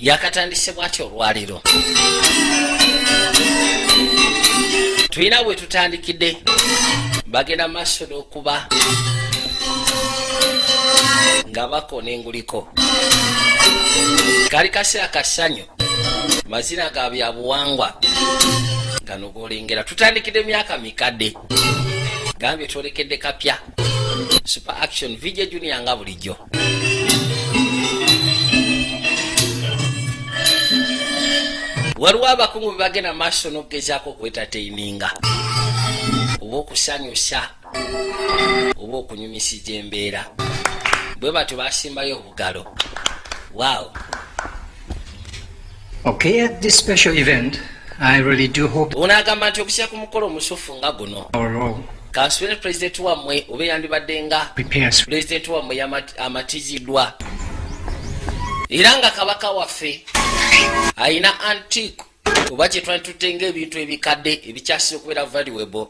yakatandise bwati olwaliro. Tulina bwe tutandikidde bagenda maaso n'okuba nga bakona enguliko. Kali kaseera kasanyu mazina ga byabuwangwa gano golengera. Tutandikidde myaka mikadde gambye twolekedde kapya Super Action VJ Junior nga bulijjo. Waliwo abakungu bwe bagenda maaso n'okugezaako okwetateininga oba okusanyusa oba okunyumisiza embeera, bwe batyo basimbayo obugalo. Wow. Okay, at this special event, I really do hope unagamba nti okusira ku mukolo omusufu nga guno kansubire pulezidenti wammwe oba yandibadde nga pulezidenti wammwe amatiziddwa era nga kabaka waffe ayina antique oba kyetwanditutenga ebintu ebikadde ebikyasira okubeera valuable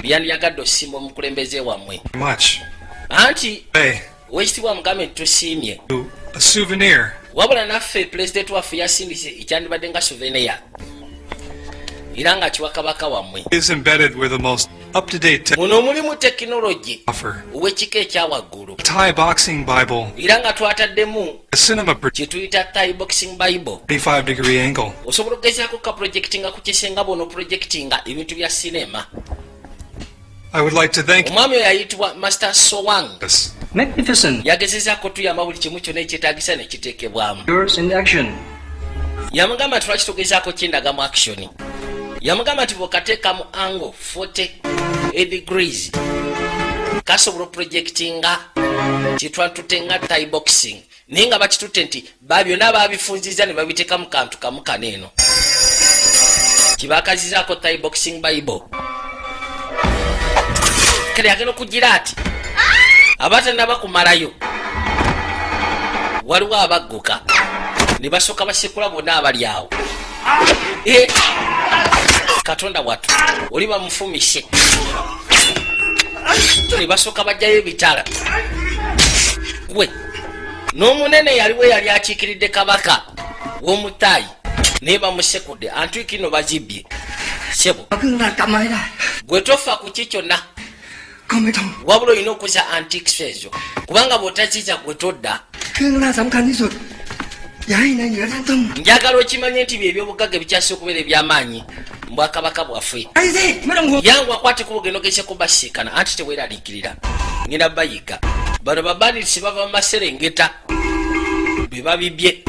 byandiyagadde osimba omukulembeze wammwe anti wekitibwa mugambe nitusiimye wabula naffe pulezidenti waffe yasindise ekyandibadde nga souvenir era nga kiwa kabaka wammwe. Muno mulimu tekinologi ow'ekika ekyawaggulu era nga twataddemu kyetuyita Thai Boxing Bible. Osobola okugezaako ka projectinga ku kisenga bono projectinga ebintu bya sinema. Omwami oyo yayitibwa Master Sowang. Magnificent. Yagezezaako tuyamba buli kimu kyonna ekyetaagisa ne kiteekebwamu. Yamugamba nti lwaki togezaako kindaga mu action. Yamugamba nti bw'okateeka mu angle 40 degrees kasobola projectinga kyetwatutenga Thai boxing naye nga bakitutte nti byonna babifunziza ne babiteeka mu kantu kamu kaneeno kibakazizaako Thai Boxing Bible. Kale agenda okugira ati abatanaba kumalayo waliwo abagguka ne basooka basekula bonna abali awo. Katonda watu oli bamufumise ne basooka bajjayo ebitala. Gwe n'omunene yaliwo yali akiikiridde kabaka w'omutaayi naye bamusekudde antwiki no bazibbye. Sebo gwe tofa ku ki kyonna wabula olina okuza antiques ezo kubanga bw'otaziza gwe todda. Njagala okimanye nti by'ebyobugagga ebikyasa okubeera eby'amaanyi mu bwakabaka bwaffe. Yangu akwate ku bugendo gese kubasiikana anti teweeraliikirira ngenda bayiga bano babanditsi bava mu Maserengeta be babibye.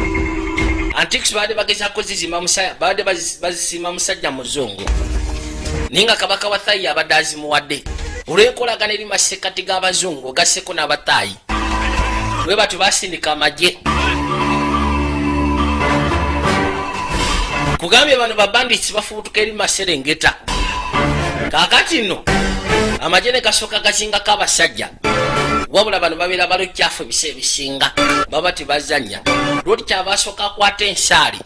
Antiques baadde bagezaako zizima musaya baadde bazisima musajja muzungu naye nga kabaka wa Thai abadde azimuwadde olw'enkolagana eri masekati g'abazungu ogasseko n'abataayi bwe batyo basindika amagye. Kugambye bano babanditsi bafubutuka eri Maserengeta kaakati nno amagye ne gasooka gazingako abasajja wabula bano babeera balokyafu ebiseera ebisinga baba tebazanya lwoti kyabasooka akwata ensaali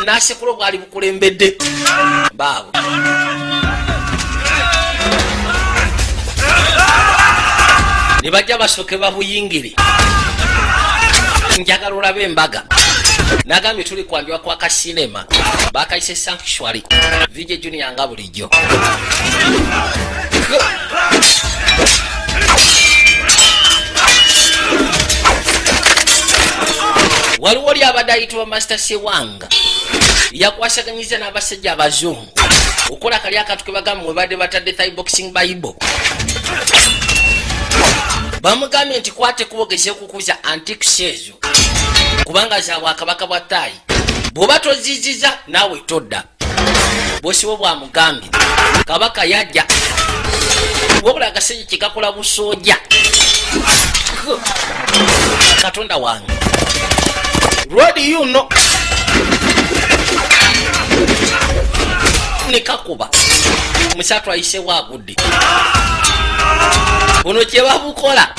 n'asekula obwali bukulembedde baabwe. Ne bajja basooke babuyingire njagala olabe embaga nagambye tuli kwanjwa kwa kasinema bakayise Sanctuary VJ Junior nga bulijjo. Waliwo oli abadde ayitibwa Master Sewanga yakwasaganyiza n'abasajja abazungu okola kali akatu ke bagamba mwe badde batadde Thai Boxing Bible. Bamugambye nti kwate kubogeze okukuza antiques ezo kubanga za bwakabaka bwa Thai bw'oba toziziza naawe todda. Bwosiwo bwamugambye kabaka yajja wabula agasenyi kigakola busooja. Katonda wange Rodi yuno nekakuba musatu ayise wagudde buno kye babukola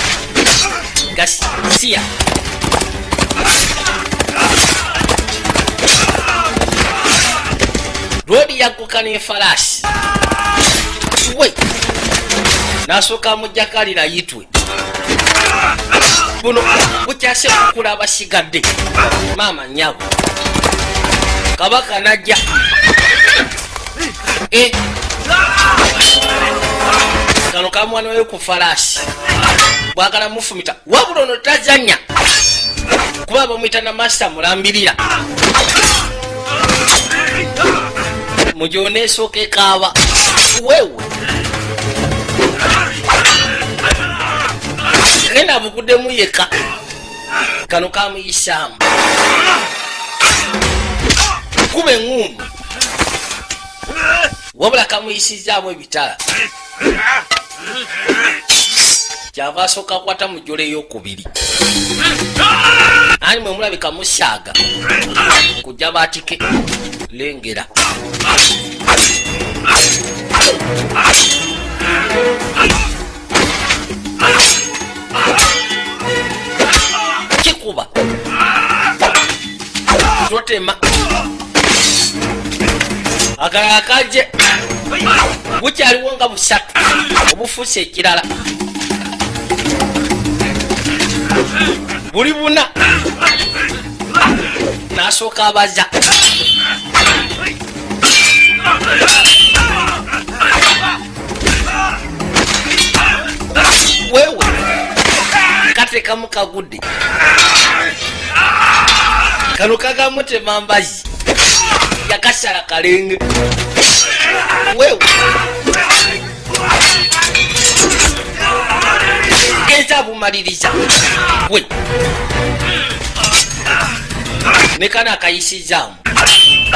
gasiya Lodi yagguka n'efalaasi we n'asooka amujjakalira yitwe buno bukyase kukula abasigadde maama nyago kabaka najja kano kamwana we ku falaasi bwagala mufumita wabula ono tazanya kuba bamwita na masita mulambirira mujone esooka ekaaba wewe genda buguddemu yeka kano kamuyisaamu kuba eŋŋumbu wabula kamuyisizaamu ebitala kyava asooka akwata mu jjolo ey'okubiri ani mwe mulabika musaaga kujja baatike lengera kikuba totema akalala kaje bukyaliwo nga busatu obufuuse ekirala buli buna n'asooka abaza wewe katekamu kagudde kano kagamutema mbazi yakasala kalenge wewe genza bumaliriza we nekana akayisizaamu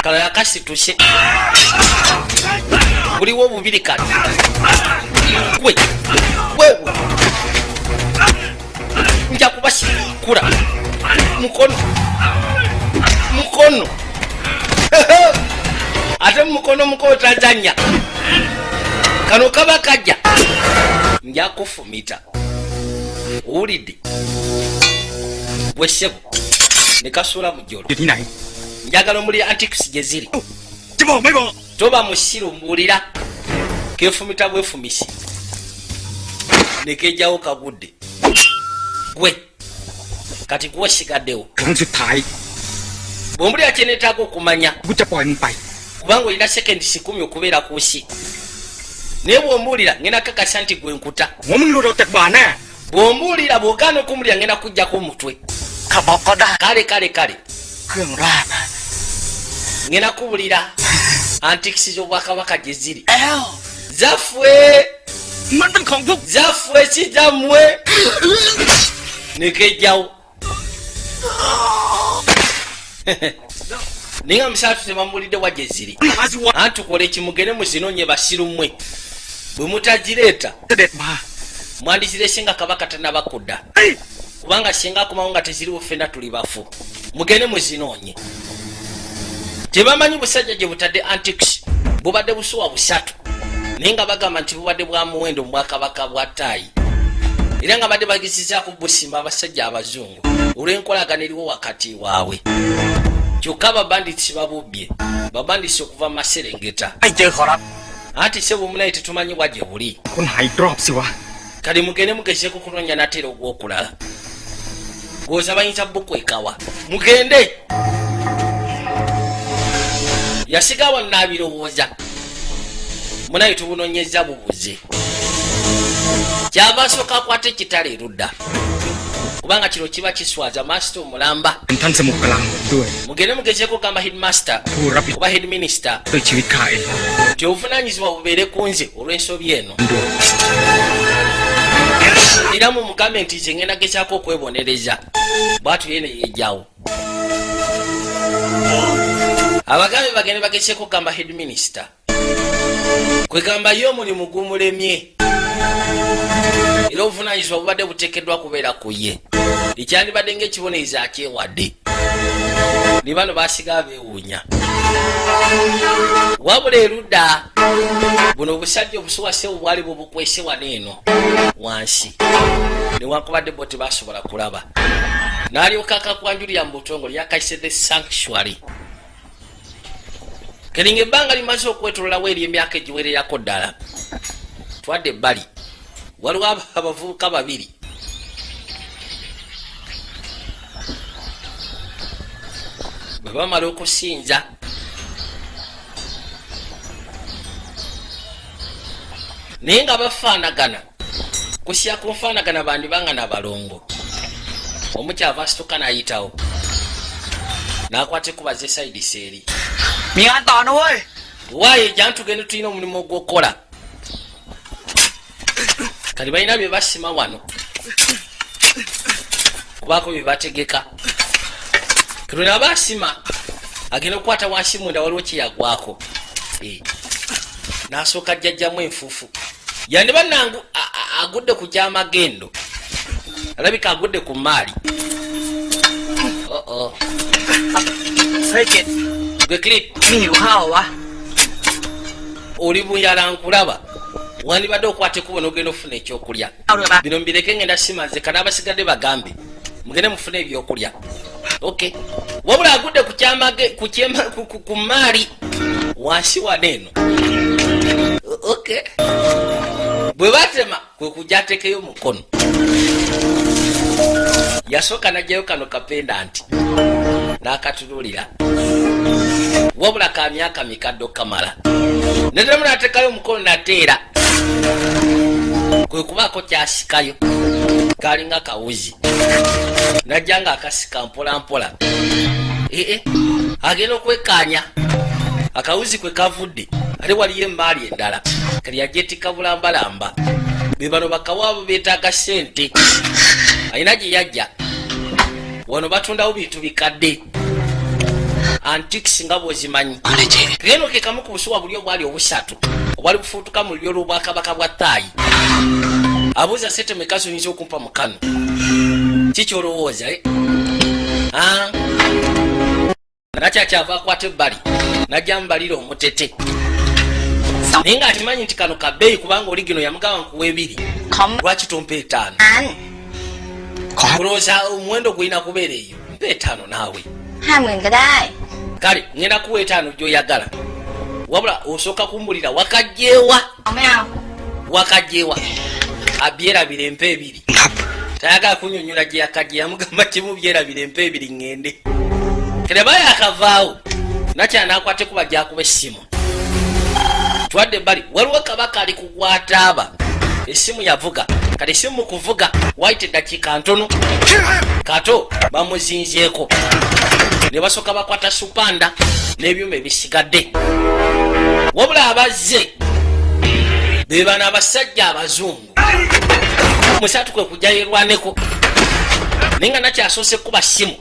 kano yakasituse buliwo bubiri kati we wewe nja kubasikula mukono ate mukono mukotazanya kano kaba kajja nja kufumita owulidde bwesebo nekasula mu jjolo njagala omuli antics gye ziri toba musiru mbuulira kefumita bwefumisi nekejjawo kagudde gwe kati kuwa sigaddewo bwomuli akyenetaaga okumanya kubanga olina seconds 10 okubeera ku nsi naye bwombuulira ngenda kakasa nti gwe nkuta bwombuulira bwogaana okumuulira ngenda kujjako omutwe kale ngenda kubulira antics z'obwakabaka gye ziri zaffe kizammwe nekejjawo ninga musatu tebamulidde wajje ziri anti kola ekimugere muzinoonye basiru mmwe bwe mutagireeta mwandikire singa kabaka tanabakudda kubanga singa akumawo nga teziriwo ffenna tuli bafu mugende muzinoonye tebamanyi busajja gye butadde antics bubadde busuwa busatu naye nga bagamba nti bubadde bwa muwendo mu bwakabaka bwa taayi era nga badde bagezezaako busimba abasajja abazungu olw'enkolagana eriwo wakati waabwe kyokka babanditsi babubbye babanditsi okuva mu maserengeta anti se bumunaye tetumanyibwa gye buli kale mugende mugezeeko kunoonya natera ogw'okulala gwoza bayinza bukwekawa mugende yasigawo nnaabirowooza munaye tubunoonyeza bubuze kyava asooka akwata ekitala erudda kubanga kino kiba kiswaza master omulamba mugende mugezeeko gamba headmaster oba headminister nti obuvunanyizibwa bubeere ku nze olw'ensobi eno era mumugambe nti nze ngenda gezaako okwebonereza bwatu yene yejjawo abagambe bagende bagezeeko gamba headminister kwegamba ye omulimu gumulemye era obuvunanyizibwa bubadde buteekeddwa kubeera ku ye ekyandibadde ng'ekibonerezo akyewadde ne bano basigaa beewuunya wabula erudda buno obusajja obusuwase obwali bubukwese wano eno wansi newankubadde bo tebasobola kulaba n'alyoka akakwanjulira mu butongole yakayise the sanctuary kelinga ebbanga limaze okwetololawo eri emyaka egiwererako ddala twadde ebbali waliwo abavubuka babiri bwe bamala okusinza naye nga bafaanagana kusya kunfaanagana bandibanga nabalongo omukyava asituka nayitawo nakwate kubaza esaidi seeri waayo ejantugende tulina omulimu ogwokukola kati balina bye basima wano kubaako bye bategeka tulina basima agenda okukwata wansi munda waliwo kyeyagwako nasooka jjajjamu enfuufu yandiba nangu agudde ku kyamagendo alabika agudde ku maali gwe clip oli buyala nkulaba wandibadde okwate kubo nogenda ofuna ekyokulya bino mbireke ngenda simaze kana abasigadde bagambe mugende mufune ebyokulya okay wabula agudde ku maali wansi waneeno okay bwe batema kwe kujja atekeyo mukono yasooka najjayo kano kapendanti n'akatululira wabula ka myaka mikadde okamala netemu natekayo omukono nateera kwe kubaako kyasikayo kalinga kawuzi najja nga akasika mpolampola agenda okwekanya akawuzi kwe kavudde ate waliyo emaali endala kali yajetika bulambalamba bebano bakawaabo beetaaga sente alina gye yajja wano batundawo bintu bikadde antiques nga bwozimanyi keno ke kamu ku busuwa buli obwali obusatu obwali bufuutuka mu lulyo lw'obwakabaka bwa taayi abuuza sente mekazi oyinza okumpa mukano kikyolowooza nakyakyava akwata ebbali najja mubalira omutete naye nga atimanyi nti kano kabbeeyi kubanga oli gino yamugaba nkuwa 2 lwaki tompa 5 kulowooza omuwendo gulina kubeera eyo mpa 5 naawe kale ngenda kuwa 5 gyoyagala wabula osooka kumbulira wakajjeewa abyerabira empa 2 tayagala kunyonyola gye yakajje yamugamba kimu byerabira empa 2 ngende kereba yakavaawo nakyanakwate kuba gyakuba essimu twadde ebbali waliwo kabaka ali kugwataaba essimu yavuga kati essimu mu kuvuga waite eddakiika ntono kato bamuzinzeeko ne basooka bakwata supanda n'ebyuma ebisigadde wabula abazze be bano abasajja abazungu musatu kwe kujja yerwaneko naye nga nakyasoose kuba ssimu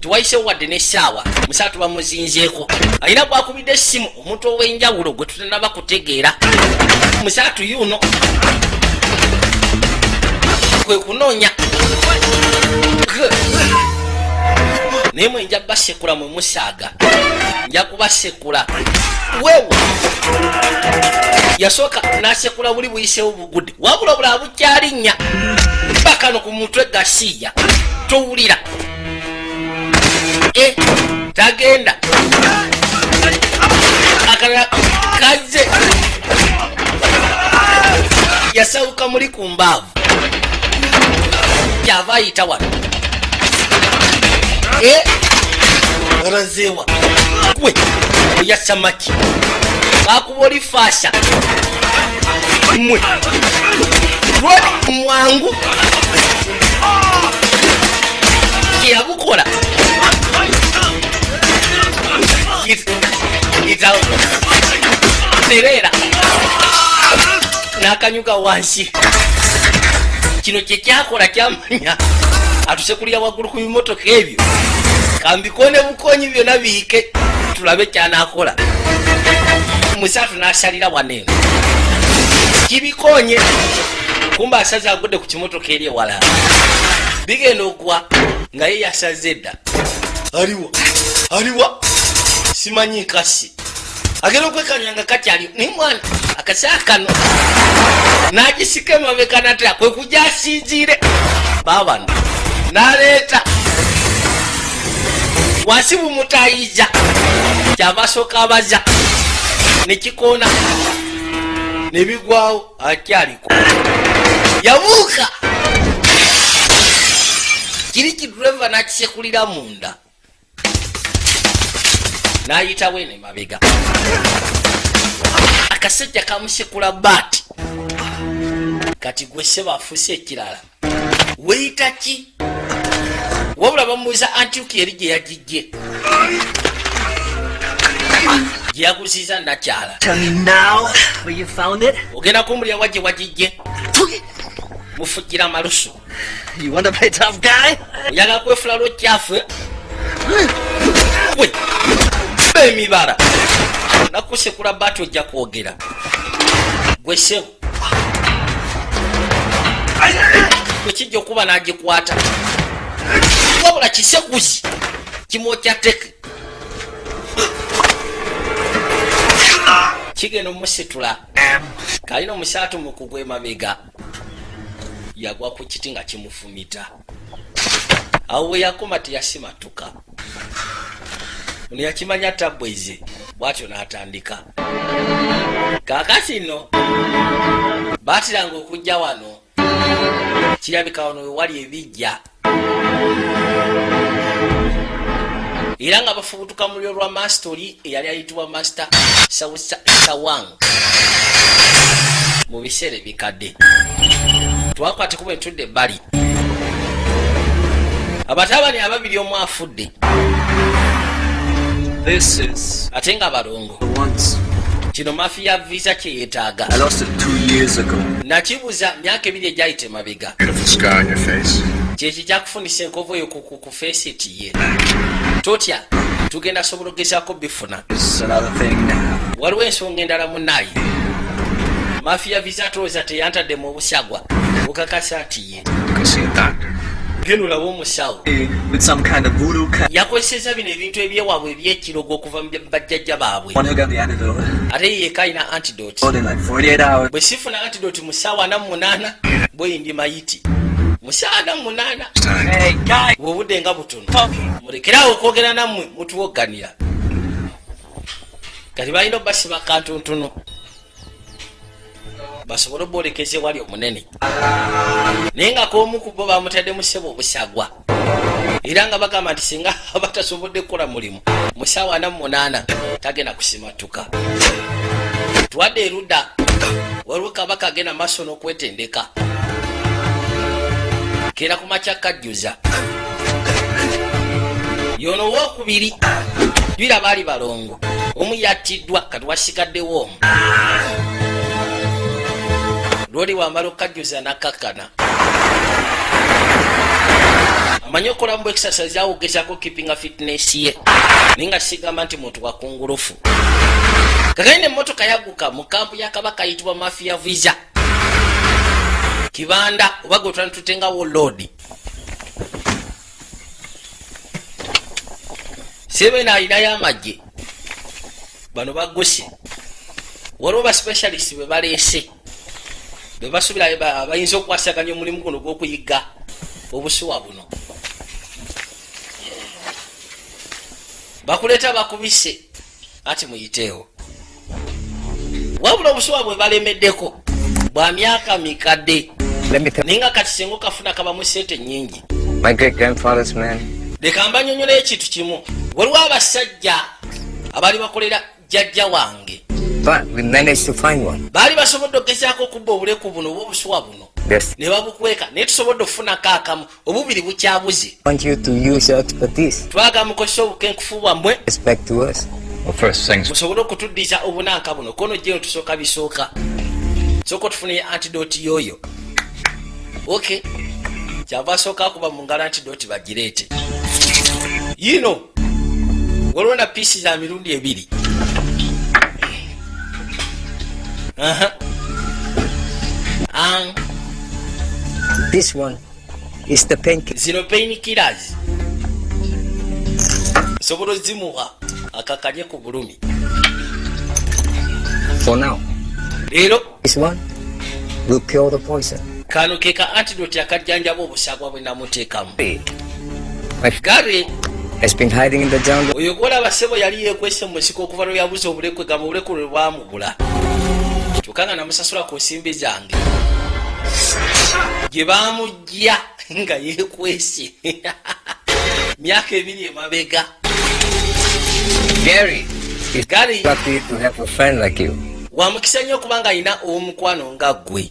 tiwayisewo wadde n'essaawa musatu bamuzinzeeko alina gwakubidde essimu omuntu ow'enjawulo gwe tutanaba kutegeera musatu yuno kwe kunoonya naye mwe nja basekula mwe musaaga nja kubasekula wewe yasooka nasekula buli buyisewo bugudde wabula bula bukyalinnya bakano ku mutwe gasiya towulira tagenda akala kaze yasawuka muli ku mbaavu kyava ayita wano arazeewa gwe oyasamaki bakuba oli faasha mwe mwangu kyeyabukola terera nakanyuka wansi kino kyekyakola kyamanya atuse kulya waggulu ku bimotoka ebyo kambikone bukonyi byonna biike tulabe kyanakola musatu nasalira waneeno kibikonye kumba asaze agudde ku kimotoka eri ewala bigenda okwa nga ye yasaze edda aliwa simanyi nkasi agenda okwekanyanga kakyali ni mwana akasaa kano nagisika emabeka natera kwe kujja asinziire babano naleeta wansi bumutayiza kyava sooka abaza nekikoona nebigwawo akyaliko yabuuka kiri kidureva nakisekulira munda nayitawo ene mabega akasajja kamusekula baati kati gwe seba afuse ekirala weyita ki wabula bamubuuza Antioch yeri gye yagijje gye yaguziza nakyala ogenda kumbulira wagye wagijje mufujira malusu oyagala kwefula lwokyafu we emibala nakusekula baati ojja kwogera gwe sebo wekijja okuba nagikwata wabula kisekuzi kimwokya teke kigenda omusitula kalina omusaatu mukugwa emabega yagwa ku kiti nga kimufumita awo we yakoma teyasimatuka ono yakimanya tabweze bwatyo n'atandika kaakati nno baatiranga okujja wano kirabika wano wewali ebijja era nga bafubutuka mu lyo lwa mastori eyali ayitibwa Master Sawang mu biseera ebikadde twakwate kuba entudde ebbali abatabani ababiri omu afudde ate nga balongo kino mafia visa kye yeetaaga nakibuza myaka ebiri egyayita emabega kyeki kyakufunisa enkovu eyo ku feesiti ye totya tugenda sobola ogezaako bifuna waliwo ensonga endala munayi mafia visa tolooza teyantadde mu busagwa okakasa nti ye genulawo omusawo yakozeseza bino ebintu ebyewaabwe ebyekirogo okuva mu bajjajja baabwe ate yeeka alina antidote bwe sifuna antidote mu ssaawa 48 bweyindi mayiti mu ssaawa 48 bwobudde nga butono mulekerawo okwogera nammwe mutuwoganira kati balina obasiba kantuntuno basobole obolekeze wali omunene naye nga k'omu ku bo bamutadde mu ssebo obusagwa era nga bagamba nti singa abatasobodde kukola mulimu mu ssaawa 48 tagenda kusimatuka twadde erudda waliwo kabaka agenda maaso n'okwetendeka kera ku makya kajjuza yono owookubiri jwira baali balongo omu yattiddwa kati wasigaddewo omu lwoli wamala okajjuza nakakana amanyi okola mu exercise awogezako keepinga fitness ye naye nga sigamba nti muntu wakungulufu kakaine emmotoka yaguka mu kampu ya kabaka yitibwa mafia visa kibanda oba gwe twanitutengawo load sebena alinayo amagye bano bagose waliwo ba specialist be baleese bebasubira abayinza okwasaganya omulimu guno gw'okuyiga obusuwa buno bakuleeta bakubise ati muyiteewo wabula obusuwa bwe balemeddeko bwa myaka mikadde naye nga kati singa okafuna kabamu sente nnyingi leka mbanyonyola ekintu kimu waliwo abasajja abaali bakolera jjajja wange baali basobodde okugezaako okubba obuleku buno oba obusuwa buno ne babukweka naye tusobodde okufunako akamu obubiri bukyabuze twagala mukozesa obukenkufu bwammwe musobole okutuddiza obunanka buno kono jeno tusooka bisooka sooka otufune antidoti yoyo ok kyava asooka akuba mu ngalo antidoti bagireete yino waliwo na piisi za mirundi ebiri This one is the painkiller. Zino painkillers. Sobola zimuha akakanye ku bulumi. For now. Lero This one will cure the poison. Kano keka antidote akajjanjaba obusagwa bwe namuteekamu. Gary has been hiding in the jungle. Oyo gwolaba ssebo yali yeekwese mu nsiko okuva lwe yabuza obulekwe gamba obulekwe lwe bwamugula kyokka namusasula ku nsimbi zange gye baamugya nga yeekwese myaka 2 emabega. Gary, it's Gary, lucky to have a friend like you. wa mukisa nnyo kubanga alina omukwano nga ggwe.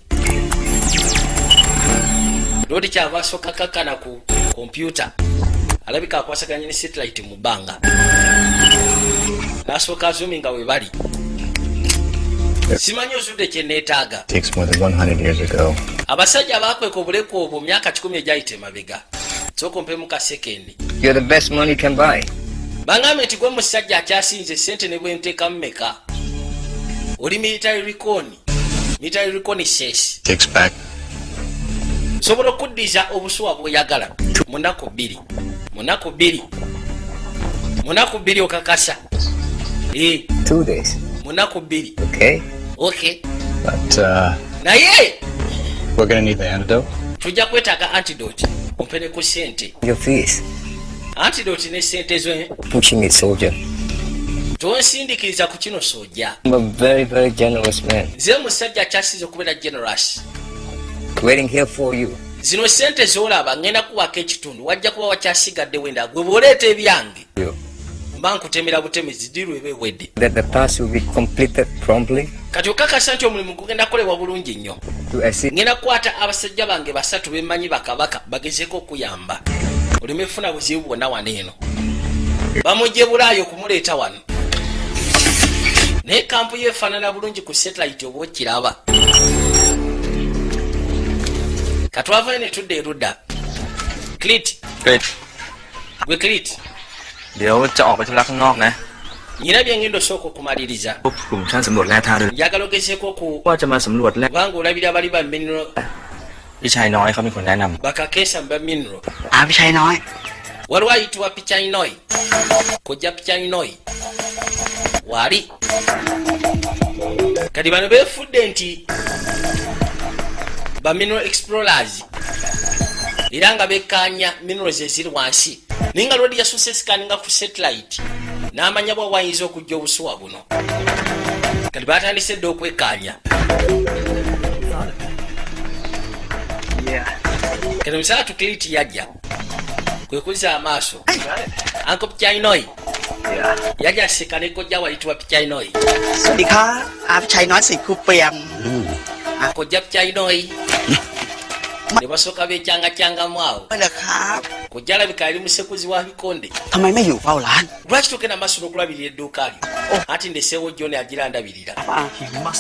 Lodi kyava asooka kakkana ku kompyuta alabika akwasaganya ne satellite mu bbanga n'asooka azuminga we bali. Simanyi ozudde kye neetaaga. Takes more than 100 years ago. Abasajja baakweka obulekwe obwo myaka 10 egyayita emabega. Sooka ompemu ka sekendi. You're the best money can buy. Bangambe nti gwe musajja akyasinze ssente ne bwe nteekamu meka. Oli military reconnaissance. Takes back. Sobola okuddiza obusuwa bw'oyagala mu nnaku 2. Mu nnaku 2 okakasa. 2 days. Mu nnaku 2. Okay. But, Naye we're gonna need the antidote. tujja kwetaaga antidote ompene ku ssente. Your fees. Antidote ne ssente zo Pushing it, soldier. tonsindiikiriza ku kino sojja. I'm a very, very generous man. Nze musajja akyasize okubeera generous. Waiting here for you. Zino ssente z'olaba ngenda kuwako ekitundu wajja kuba wakyasigadde wenda gwe bw'oleeta ebyange mba nkutemera butemezi diru eba ewedde. That the task will be completed promptly. Kati okakasa nti omulimu gugenda kukolebwa bulungi nnyo. To assist Ngenda kukwata abasajja bange 3 bemanyi bakabaka bagezeeko okuyamba oleme funa buzibu bwonna wano eno. Bamugye Bulaayo okumuleeta wano naye kampu yeefaanana bulungi ku satellite oba okiraba. Katwavayo ne tudda erudda. Clit. Gwe Clit. เดี๋ยวจะออกไปธุระข้างนอกนะ Nyina byengendo osooka okumaliriza. พวกกลุ่มชั้นสำรวจแร่ธาตุด้วย Njagala ogezeeko ku ว่าจะมาสำรวจแร่ kubanga olabira abali ba mineral พี่ชายน้อยเขาเป็นคนแนะนำ bakakeesa mu ba mineral. พี่ชายน้อย Waliwo ayitibwa Pichainoi. Kojja Pichainoi. Wali. Kati bano beefudde nti ba mineral explorers. Era nga bekkaanya minerals eziri wansi. Naye nga lwedi yasuse sikaninga ku satellite. N'amanya bwa wayinza okujja obusuwa buno. Kati baatandise dde okwekkaanya. Kati omusala tukiriti yajja. Kwe kuzza amaaso. Uncle Pichainoi. Yajja aseka ne kojja wayitibwa Pichainoi. สวัสดีครับพี่ชายน้อยสิครูเปียม Kojja Pichainoi. Ne basooka beekyanga-kyangamu awo. ไม่เลยครับ Kojja alabika yali musekuzi wa bikonde. ทำไมไม่อยู่เฝ้าร้าน Lwaki togenda maaso n'okulabirira edduuka lyo? Anti ndeseewo John agira ndabirira. ท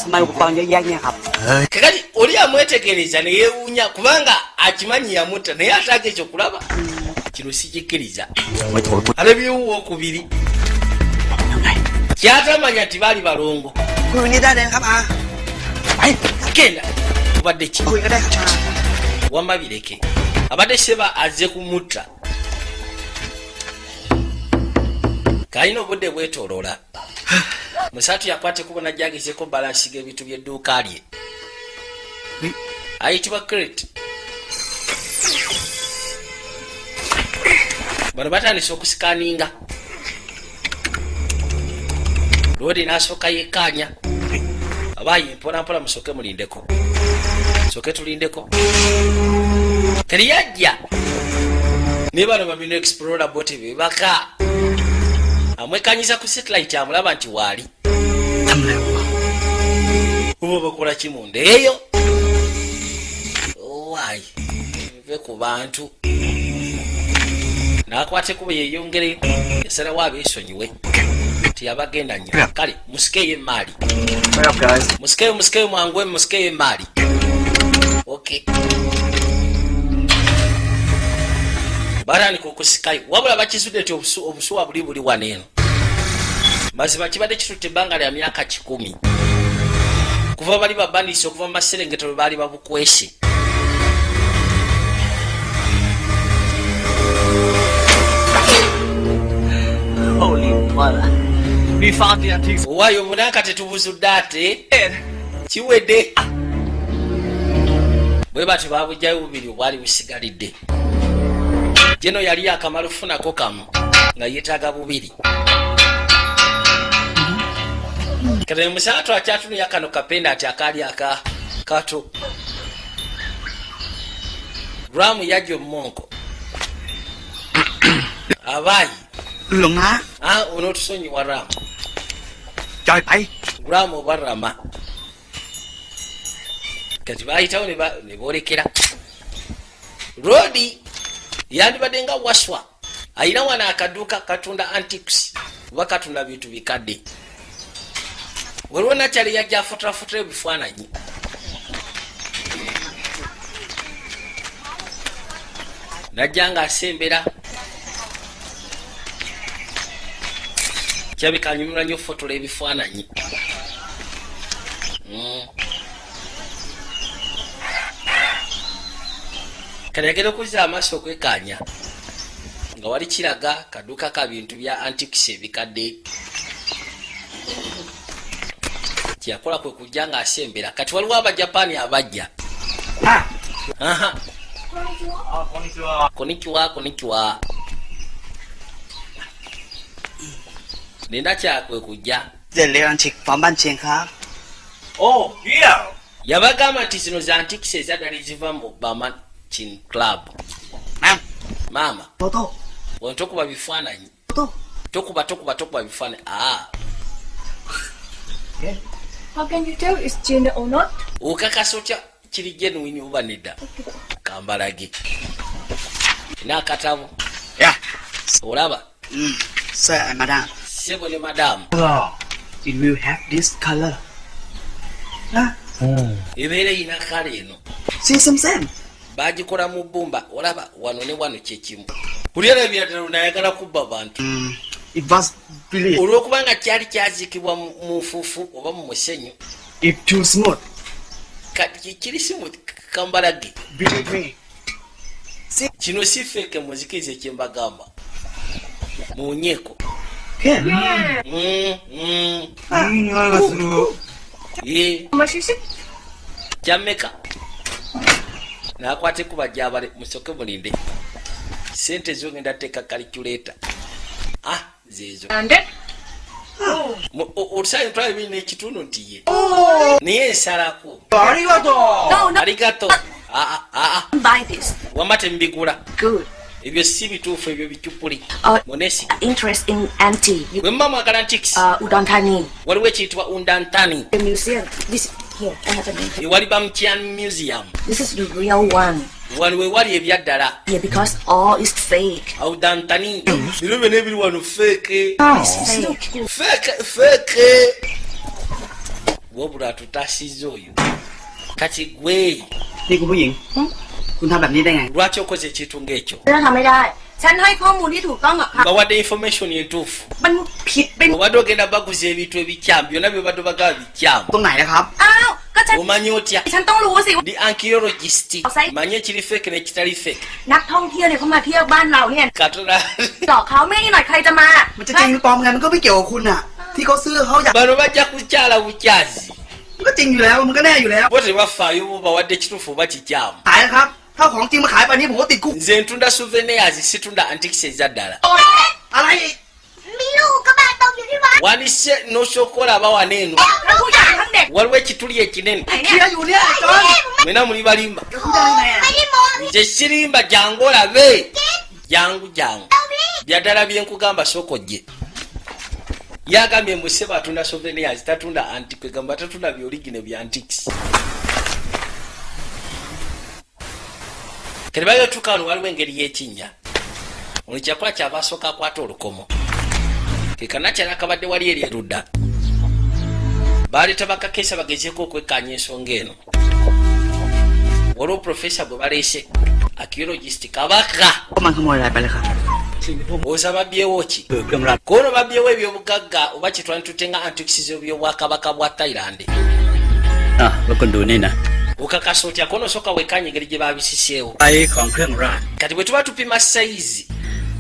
ำไมอุปกรณ์เยอะแยะเนี่ยครับ Kakati oli amwetegereza ne yeewuunya kubanga akimanyi yamutta naye ataaga ekyo kulaba. Kino sikikkiriza. Alabyewo okubiri. Kyatamanya nti baali balongo. คุยวันนี้ได้เลยครับไป Genda. Obadde ki? คุยก็ได้ครับ Wamma bireke. Abadde Seba azze kumutta. Kayina obudde bwetooloola. Musatu yakwate kubona jagezeeko balansi g'ebintu by'edduuka lye. Ayitibwa Crate. Bano batandise okusikaninga. Lodi n'asooka yekkaanya. Abaayi mpolampola musooke mulindeko. Sooke tulindeko. Kati yajja. Ne bano bamino explorer bote bebaka. Amwekanyiza ku satellite amulaba nti waali. ทำอะไรวะ Oba bakola ki munda eyo? Owaayi. Nve ku bantu. N'akwate kuba yeeyongereyo. Yasalawo abeesonyiwe. Tiyabagenda nnyo. Kale musikeeyo emmaali. Musikeeyo mwangwe musikeeyo emmaali. Okay. Batandika okusikayo. Wabula bakizudde nti obusuwa buli wano eno. Mazima kibadde kitutte ebbanga lya myaka 10. Kuva bali babandise okuva mu maserengeta bwe baali babukwese. Owaayo omunanka tetubuzudde ate. Kiwedde. Bwe bati baabugyayo bubiri obwali busigalidde. Jeno yali akamala okufunako kamu nga yeetaaga bubiri kati musatu akyatunuya kano kapenda ati akaali aka kato Ramu yajja omumonko abaayi หลวงนะ onootusonyiwa Ramu จอยไป Ramu oba Rama kati baayitawo ne boolekera Rodi yandibadde nga waswa ayina wana akaduuka katunda antiques oba katunda bintu bikadde waliwo nakyali yajja afutulafutula ebifaananyi najja nga asembera kyabikanyumira nnyo ofotula ebifaananyi kati yagenda okuzza amaaso okwekanya nga wali kiraga kaduuka ka bintu bya antiques ebikadde kyeyakola kwe kujja nga asembera kati waliwo abajapani abajja konikiwa nenda kyakwe kujja เจริญชิกฟอร์มบ้านเชียงครับ yabagamba nti zino za antiques ezaddala eziva mu Bamachin Club แม่ maama โตโต้ wano tokuba bifaananyi โต tokuba bifaananyi How can you tell it's genuine or not? okakasa otya kiri genuine oba nedda kambalage n'akatabo ยะ olaba เสื้อมาดาม sebo ne madamu it will have this color นะ ebeera eyina kala eno ซีซัมเซน bagikola mu bbumba olaba wano ne wano kyekimu kulyera ebyadala nayagala kubba bantu it was brilliant olw'okubanga kyali kyazikibwa mu nfuufu oba mu musenyu it too smooth kati kiri simu kambalage believe me kino si feke muzikiriza ekyembagamba munyeko Mashishi? kyameka nakwate kuba jabale musoke mulinde sente zogenda teka calculator zezo And then? otusaye ntwala biri n'ekitundu nti ye naye ensalako No, no. arigato Buy this. wama tembigula Good. ebyo si bituufu ebyo bicupuli munesi Interest in antique. You, bwe mama mwagala antiques Udon Thani. waliwo ekiyitibwa undantani The museum. This here. I have a name. ewali Bamutian museum This is the real one. wano wewali ebyaddala Yeah, because all is fake. audantani bino byona ebiri wano feke It's fake. feke wabula tutasiza oyo kati gwe นี่คุณผู้หญิง คุณทำแบบนี้ได้ไง lwaki okoze ekintu ng'ekyo เรื่องทำไม่ได้ ฉันให้ข้อมูลที่ถูกต้องกับค่ะ bawadde information entuufu มันผิดเป็น obadde ogenda baguza ebintu ebikyamu byonna byobadde bagaba bikyamu ตรงไหนนะครับ อ้าว ก็ฉัน omanyi otya ฉันต้องรู้สิว่า ndi archaeologist manyi ekiri feke nekitali feke นักท่องเที่ยวเนี่ยเขามาเที่ยวบ้านเราเนี่ย katonda หลอกเขาไม่หน่อยใครจะมา มันจะจริงหรือปลอมไงมันก็ไม่เกี่ยวกับคุณอ่ะ ที่เขาซื้อเขาอยาก bano bajja kukyala bukyazi มันก็จริงอยู่แล้วมันก็แน่อยู่แล้ว bo tebafaayo bo bawadde ekituufu oba kikyamu ขายนะครับ ถ้าของจริงมาขายไปนี้ผมก็ติดคุก nze ntunda souvenirs situndda antiques ezaddala อะไรอีก มีลูกกระบะตกอยู่ที่วัด wanise nosooka olaba wano eno แล้วผู้ใหญ่ทั้งเด็ก waliwo ekituli ekinene เคลียร์อยู่เนี่ยจอน mwena muli balimba ได้ไงอ่ะ ไม่ได้โม้ nze sirimba jangu olabe jangu byaddala byenkugamba sooka ojje yagambye mbuse batunda souvenirs tatunda antique gamba tatunda byoligine bya antiques kati bayotuka wano waliwo engeri y'ekinnya ono kyakula kyabasooka akwata olukomo kekanakyala kabadde wali eri erudda baleeta bakakeesa bagezeeko okwekkaanya ensonga eno waliwo profesa bwe baleese archaeologist kabaka ก็มันขโมยอะไรไปเลยครับ oza babyewo ki kono babyewo ebyobugagga oba kyetwanditute nga antiques ebyobwakabaka bwa Thailand แล้วคนดูนี่นะ okakasa otya kono osooka wekkaanya engeri gye babisiseewo ไปของเครื่องราง kati bwe tuba tupima sayizi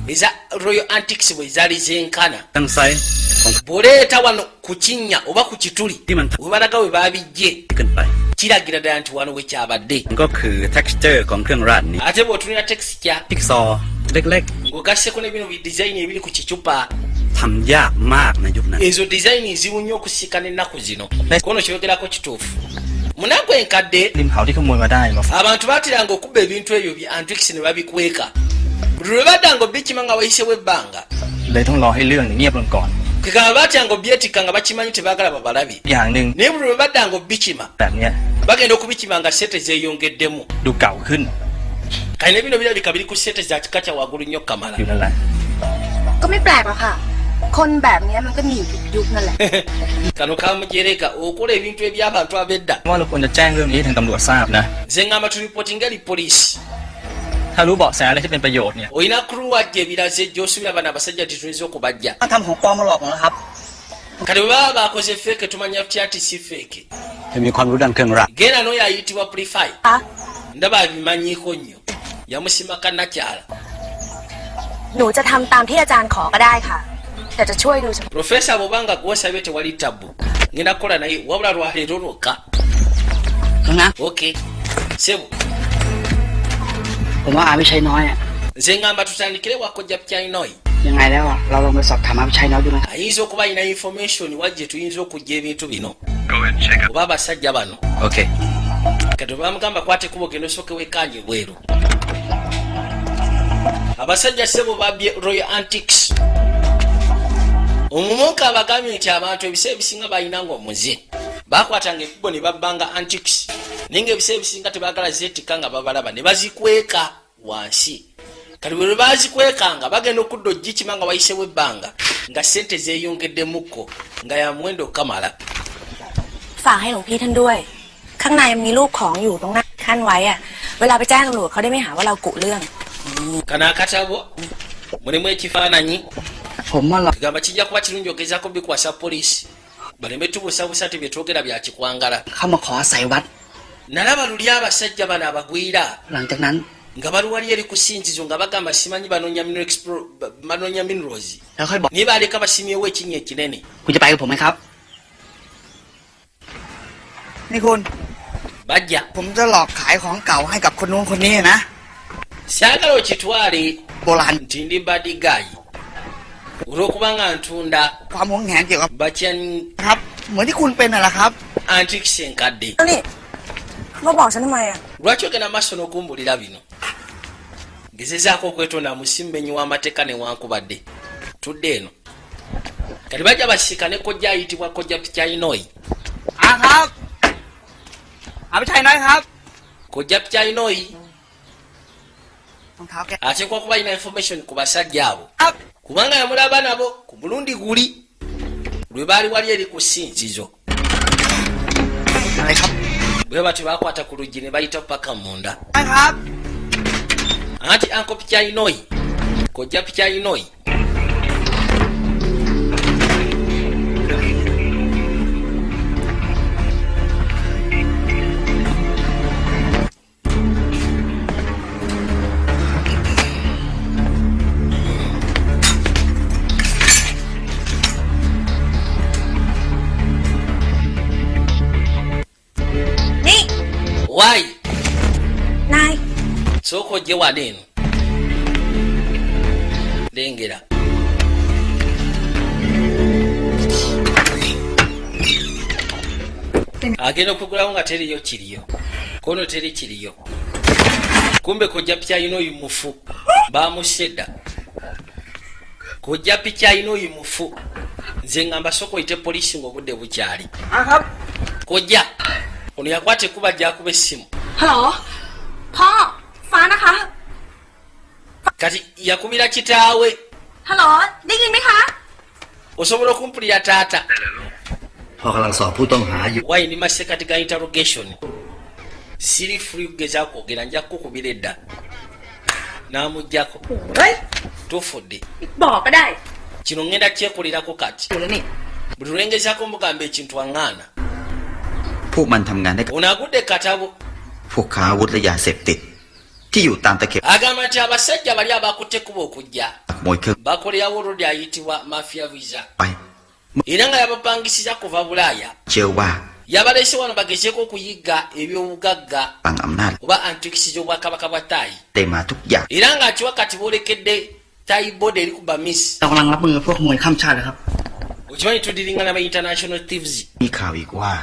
eza royal antiques bwe zaali zenkana ทั้งไซส์ของ bw'oleeta wano ku kinnya oba ku kituli ที่มัน we balaga we baabijje ขึ้นไป kiragira ddala nti wano wekyabadde มันก็คือ texture ของเครื่องรางนี้ ate bw'otunira texture จิ๊กซอว์ เล็ก ng'ogasseko ne bino bidizayini ebiri ku kicupa ๆทำยากมากในยุคนั้น ezo dizayini ziwu nnyo okusiikana ennaku zino kono kyogerako kituufu munaku enkadde ริมเผาที่ขโมยมาได้มา abantu baatiranga okubba ebintu ebyo bya antrix ne babikweka buli lwe baddanga obbikima nga wayisewo ebbanga เลยต้องรอให้เรื่องเงียบลงก่อน kegamba batyanga obbyetikka nga bakimanyi tebaagala babalabi อย่างหนึ่ง naye buli lwe baddanga obbikima แบบเนี้ย bagenda okubikima nga sente zeeyongeddemu ดูเก่าขึ้น kale ne bino birabika biri ku sente za kika kya waggulu nnyo kamala อยู่นั่นแหละ ก็ไม่แปลกหรอกค่ะ คนแบบนี้มันก็มีอยู่ทุกยุคนั่นแหละ kano kamujereka okola ebintu eby'abantu ab'edda ว่าเราควรจะแจ้งเรื่องนี้ให้ทางตำรวจทราบนะ nze ngamba tulipootinga eri poliisi ถ้ารู้เบาะแสอะไรที่เป็นประโยชน์เนี่ย olina kuluwajja ebiraze gy'osuubira bano abasajja tetuyinza okubajja มาทำของปลอมมาหลอกผมนะครับ kale bwe baba bakoze feeke tumanya tutya ti si feeke จะมีความรู้ด้านเครื่องราง genda n'oyo ayitibwa purify อ่ะ ndaba abimanyiiko nnyo yamusima kannakyala หนูจะทำตามที่อาจารย์ขอก็ได้ค่ะ แต่จะช่วยดูเฉพาะ profesa bw'obanga gwosabye tewali tabu ngenda kukola naye wabula lwaleero lwokka แล้วนะ okay sebo ผมว่าอาวิชัยน้อยอ่ะ nze ngamba tutandikire wakojja pyayinoi ยังไงแล้วอ่ะเราลองไปสอบถามอาวิชัยน้อยดูไหม ayinza okuba alina information wajje tuyinza okujja ebintu bino oba abasajja bano โอเค kati bamugamba kwate kuba ogenda osooke wekanje bweru abasajja sebo babye royal antics omumoka abagambye nti abantu ebiseera ebisinga balinanga omuze bakwatanga ekkubo ne babbanga antics naye nga ebiseera ebisinga tebaagala zeetikka nga babalaba ne bazikweka wansi kati bwe bazikwekanga bagenda okudda ogikima nga wayisewo ebbanga nga sente zeeyongeddemukko nga ya muwendo kamala ฝากให้หลวงพี่ท่านด้วย ข้างในมีรูปของอยู่ตรงนั้นขั้นไว้อะเวลาไปแจ้งตำรวจเขาได้ไม่หาว่าเรากุเรื่อง kano akatabo mulimu ekifaananyi ผมว่าเรา kigamba kijja kuba kirungi ogezaako bikwasa poliisi baleme tubusabusa ti byetwogera bya kikwangala เข้ามาขออาศัยวัด nalaba luli abasajja bano abagwira หลังจากนั้น nga baluwali eri ku sinzizo nga bagamba simanyi banoonya minerals แล้วค่อยบอก naye baleka basimyewo ekinnya ekinene คุณจะไปกับผมไหมครับ นี่คุณ bajja ผมจะหลอกขายของเก่าให้กับคนนู้นคนนี้นะ saagala okitwale โบราณ nti ndi badigayi olw'okuba nga ntunda ความหวงแหนเกี่ยวกับ bakyan ครับ เหมือนที่คุณเป็นน่ะแหละครับ antics enkadde แล้วนี่มาบอกฉันทำไมอะ lwaki ogenda maaso n'okumbulira bino gezezaako okwetonda musimumenyi w'amateeka newankubadde tudde eno kati bajja basiika ne kojja ayitibwa kojja pikyayinoi ครับอาวิชัยน้อยครับ kojja pikyayinoi รองเท้าแก ateekwa kuba alina information ku basajja abo ครับ kubanga yamulaba nabo ku mulundi guli lwe baali wali eri ku ssinzizo อะไรครับ bwe batyo bakwata ku luggi ne bayita paka munda ครับ anti anko pikyayinoi kojja pikyayinoi why นาย sooka ojje wano eno lengera agenda okugulawo nga teriyo kiriyo kono teri kiriyo kumbe kojja pikyayina oyu mufu bamusedda kojja pikyayina oyu mufu nze ngamba sooka oyite poliisi ng'obudde bukyali ครับ kojja ono yakwata ekuba gyakuba essimu ฮัลโหลพ่อฟ้านะคะ kati yakubira kitaawe ฮัลโหลได้ยินไหมคะ osobola okumpulira taata พอกำลังสอบผู้ต้องหาอยู่ wayini masekati ga interrogation siri free kugezaako kwogera nja kukubira edda n'amugjako เฮ้ย tufudde บอกก็ได้ kino ngenda kyekolirako kati อยู่แล้วนี่ buli lwengezaako mugamba ekintu aŋŋaana พวกมันทำงานได้กับ ono agudde katabo พวกค้าอาวุธและยาเสพติด ที่อยู่ตามตะเข็บ agamba nti abasajja bali abakutte kuba okujja ขโมยเครื่อง bakolerawo oludi ayitibwa mafia visa ไป era nga yabapangisiza kuva bulaaya เชื่อว่า yabalese wano bagezeeko okuyiga ebyobugagga ฟังอำนาจ oba antikisi z'obwakabaka bwa taayi ได้มาทุกอย่าง era nga nti wakati boolekedde taayi board eri ku bamisi เรากำลังรับมือพวกขโมยข้ามชาตินะครับ okimanyi tudiringa n'aba international thieves มีข่าวอีกว่า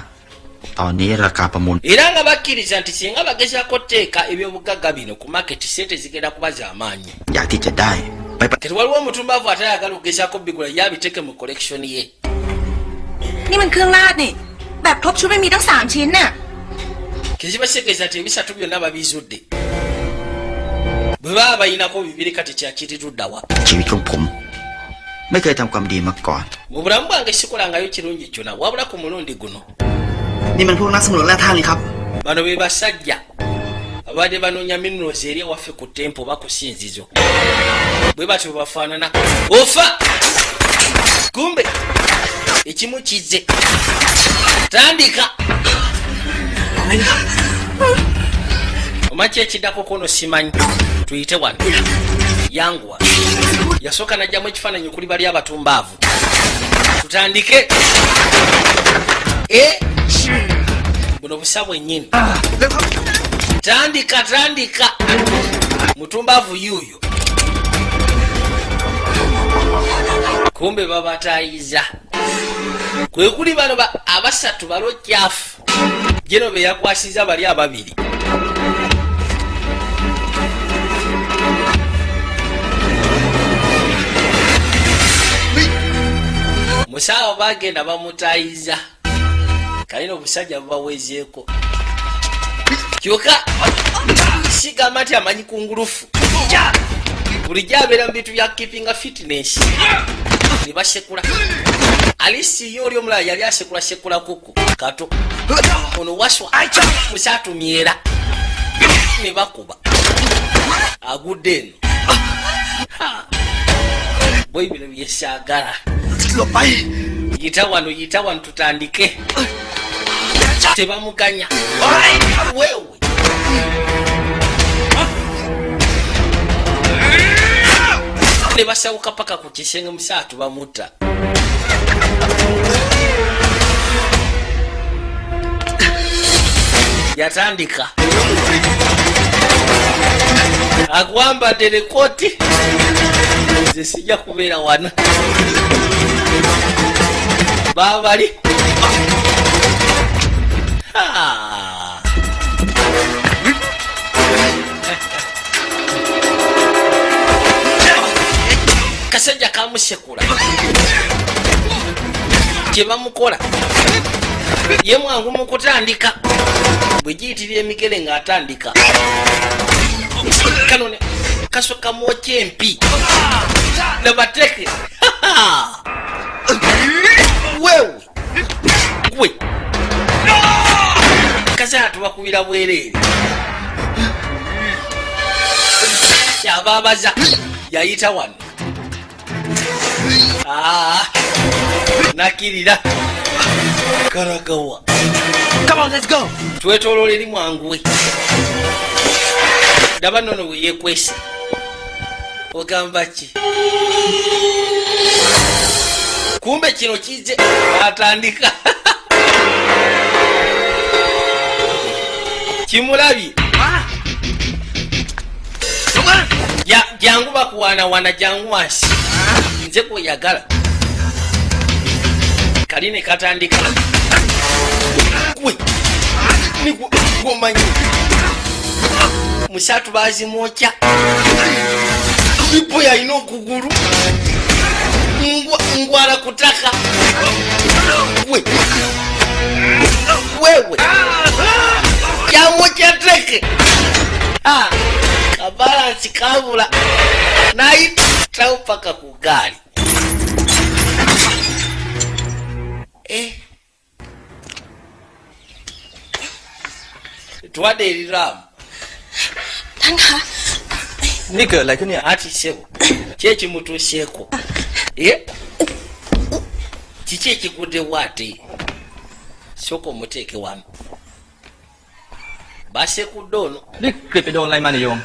ตอนนี้ราคาประมูล era nga bakkiriza nti singa bagezaako teeka ebyobugagga bino ku maketi sente zigenda kuba z'amaanyi อยากที่จะได้ไป kati waliwo omutumbaavu atayagala okugezaako bigula yabiteeke mu collection ye นี่มันเครื่องราชนี่แบบครบชุดไม่มีตั้ง3 ชิ้นน่ะ kekiba kitegeeza nti ebisatu byonna babizudde bwe baba bayinako bibiri kati kyakiriruddawa ชีวิตของผม ไม่เคยทำความดีมาก่อน mu bulamu bwange sikolangayo kirungi kyonna wabula ku mulundi guno นี่มันพวกนักสำรวจแร่ธาตุนี่ครับ bano be basajja abadde banoonya minerals eri ewaffe ku tempo oba ku sinzizo bwe batyo bafaanana ofa kumbe ekimu kizze tandika omaki ekiddako kono simanyi tuyite wano yanguwa yasooka najjamu ekifaananyi okuli bali abatumbaavu tutandike buno busa bwennyini tandika mutumbaavu yuuyo kumbe babatayiza kwe kuli bano abasatu balo kyafu jeno be yakwasiza bali ababiri musawo bagenda bamutayiza kalina obusajja bubawezeeko kyokka sigamba nti amanyi kungulufu bulijjo abeera mu bintu bya keepinga fitness ne basekula alisiyo oli omulala yali asekula kuku kato ono waswa musatumyera ne bakuba agudde eno bwe bino byesaagala yita wano tutandike tebamuganya wewe ne basawuka paka ku kisenge musaatu bamutta yatandika akwambadde lekoti nze sijja kubeera wano babali kasajja kamusekula kyebamukola ye mwangu mukutandika bwe giyitirira emigere ng'atandika kanone kasoka mwokya empi nebateke wewe gwe kasajja tubakubira bwereere kyabaabaza yayita wano nakirira karagawa twetoloola eri mwanguwe daba nono weyekwese ogamba ki kumbe kino kize atandika kimulabye jangu bakuwaanawaana jangu wansi nze kweyagala kali ne katandika gwe gomanyi musatu bazimwokya ipo yalina okugulu ngwala kutaka wewe kyamwokya teke kabalansi kabula nayitawo paka ku gaali tuwadde eriramu ท่านคะ นี่เกิดอะไรขึ้นเนี่ย ati sebo kyekimutuuseeko kiki ekiguddewo ate sooka omuteeke wano basekudde ono นี่เกิดไปโดนอะไรมาเนี่ยโยม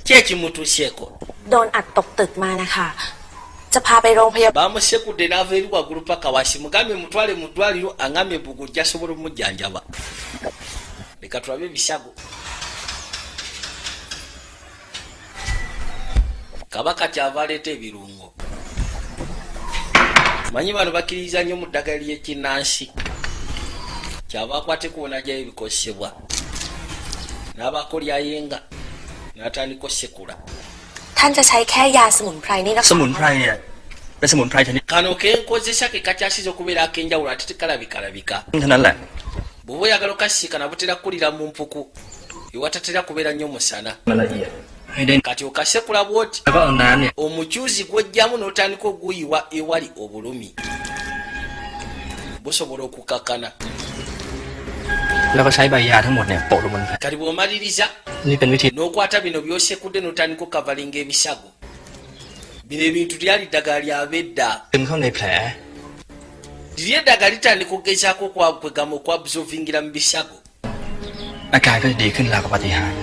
kyekimutuuseeko โดนอัดตกตึกมานะคะ จะพาไปโรงพยาบาล bamusekudde n'ava eri waggulu paka wasi mugambe mutwale mu ddwaliro aŋŋamye bugujja asobola omujjanjaba leka tulabe ebisago kabaka kyava aleeta ebirungo manyi bano bakkiririza nnyo mu ddagala ly'ekinnansi kyava akwate kuwonajyayo ebikozesebwa n'abaako lyayenga n'atandika osekula ท่านจะใช้แค่ยาสมุนไพรนี่รัก ส ษา มุนไพรเนี่ยเป็นสมุนไพรชนิด kano kenkozesa ke kakyasiza okubeera ak'enjawulo ate tekalabika เท่านั้นแหละ bw'oba oyagala okasiikana butera kukulira mu mpuku ewatatera kubeera nnyo musana มันละเอียดให้ได้ kati okasekula bw'oti แล้วก็เอาน้ำเนี่ย omukyuzi gw'ojjamu n'otandika oguyiwa ewali obulumi busobola okukakana แล้วก็ใช้ใบยาทั้งหมดเนี่ยโปะลงบนแผล kati bw'omaliriza นี่เป็นวิธี n'okwata bino by'osekudde n'otandika okavalinga ebisago bino ebintu lyali ddagala lyabedda ซึมเข้าในแผล liri eddagala litandika okugezaako okwegama okwabsovingira mu bisago อาการก็จะดีขึ้นราวกับปาฏิหาริย์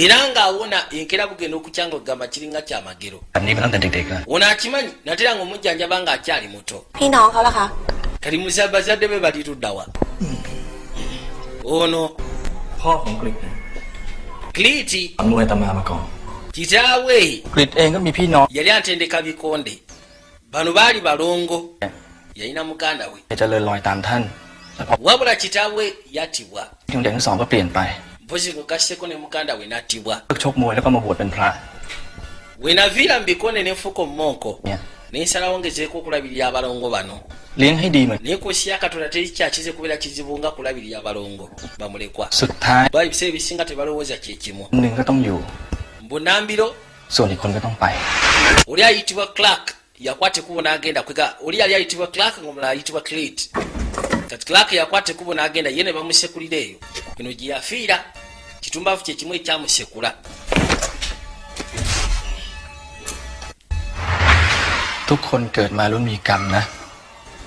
era ng'awona enkera bugenda okukyanga okugamba kiringa kyamagero แบบนี้มาตั้งแต่เด็กๆแล้ว ono akimanyi natera ng'omujjanjaba ng'akyali muto พี่น้องเขาล่ะคะ kati bazadde be bali tuddawa ono พ่อของกริกเนี่ย kliti ทำมวยตามมาก่อน kitaawe กรีฑเองก็มีพี่น้อง yali atendeka bikonde bano baali balongo yalina muganda we จะเลินลอยตามท่านแล้วพอ wabula kitaawe yattibwa โรงเรียนทั้งสองก็เปลี่ยนไป mpozi ng'ogasseko ne muganda we n'attibwa เลิกชกมวยแล้วก็มาบวชเป็นพระ we naviira mu bikonde ne nfuuka omumonko เนี่ย ne nsalawo ngezeeko okulabirira abalongo bano เลี้ยงให้ดีเหมือน naye nkosi ya katonda teri kyakize kubeera kizibu nga kulabirira abalongo bamulekwa สุดท้าย bali ebiseera ebisinga tebalowooza kyekimu หนึ่งก็ต้องอยู่ mbunambiro ส่วนอีกคนก็ต้องไป oli ayitibwa clark yakwata ekkubo n'agenda kwega oli yali ayitibwa clark ng'omulala ayitibwa clit kati clark yakwata ekkubo n'agenda ye ne bamusekulira eyo bino gye yafiira kitumbaavu kyekimu ekyamusekula ทุกคนเกิดมาล้วนมีกรรมนะ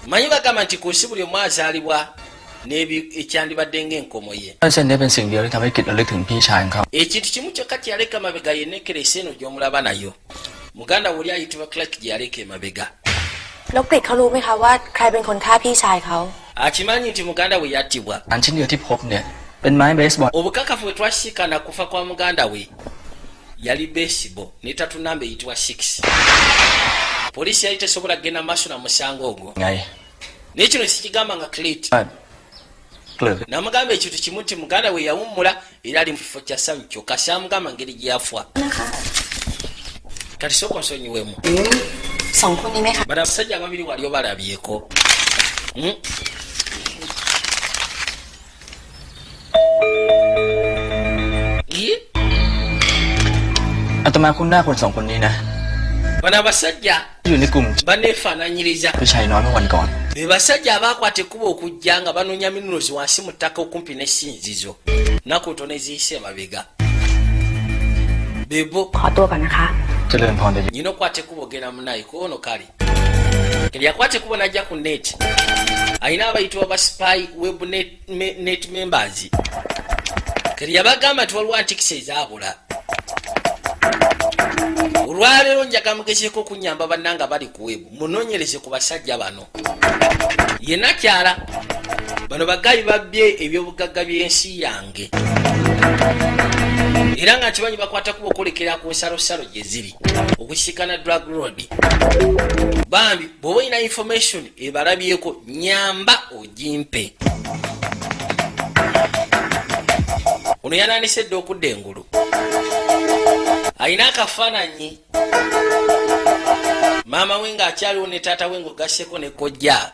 manyi bagamba nti ku nsi buli omu azaalibwa ekyandibadde ng'enkomo ye เส้นนี้เป็นสิ่งเดียวที่ทำให้กิจระลึกถึงพี่ชายของเขา ekintu kimu kyokka kyeyaleka mabega yennekeresa eno gy'omulaba nayo muganda we oli ayitibwa clark gye yaleka emabega แล้วกริดเขารู้ไหมคะว่าใครเป็นคนฆ่าพี่ชายเขา akimanyi nti muganda we yattibwa อันชิ้นเดียวที่พบเนี่ยเป็นไม้เบสบอล obukakafu bwe twasiikana kufa kwa muganda we yali besibo n'etatu namba eyitibwa 6 poliisi yali tesobola kgenda maaso na musango ogwo ไง naye kino sikigamba nga clit เกลือ namugamba ekintu kimu nti muganda we yawummula era ali mu kifo kya ssamu kyokka kyamugamba ngeri gye yafa kati sooka nsonyiwemu สองคนนี้ไหมคะ bano abasajja ababiri wali obalabyeko Ye? อาตมาคุ้นหน้าคนสองคนนี้นะ bano abasajja อยู่ในกลุ่ม baneefaananyiriza ผู้ชายน้อยเมื่อวันก่อน be basajja abaakwata ekkuba okujja nga banoonya minerals wansi mu ttaka okumpi n'essinzizo naku ntono eziyise emabega bebo ขอตัวก่อนนะคะ เจริญพรเดวิด nyina okwata ekkuba ogenda munaye koono kale keri yakwata ekkuba n'ajja ku net alina abayitibwa ba spy web net members keri yabagamba nti waliwo antikisa ezaabula olwaleero njaga mugezeeko okunyamba bannanga bali ku webu munoonyereze ku basajja bano yenna kyala bano bagabi babbye ebyobugagga by'ensi yange era nga nkimanyi bakwata kuba okwolekera ku nsalosalo gye ziri okukisikana drug road bambi bw'oba olina information ebalabyeko nyamba ogimpe ono yanandise dde okudda engulu alina akafaananyi maama we ng'akyaliwo ne taata we ng'ogasseko ne kojja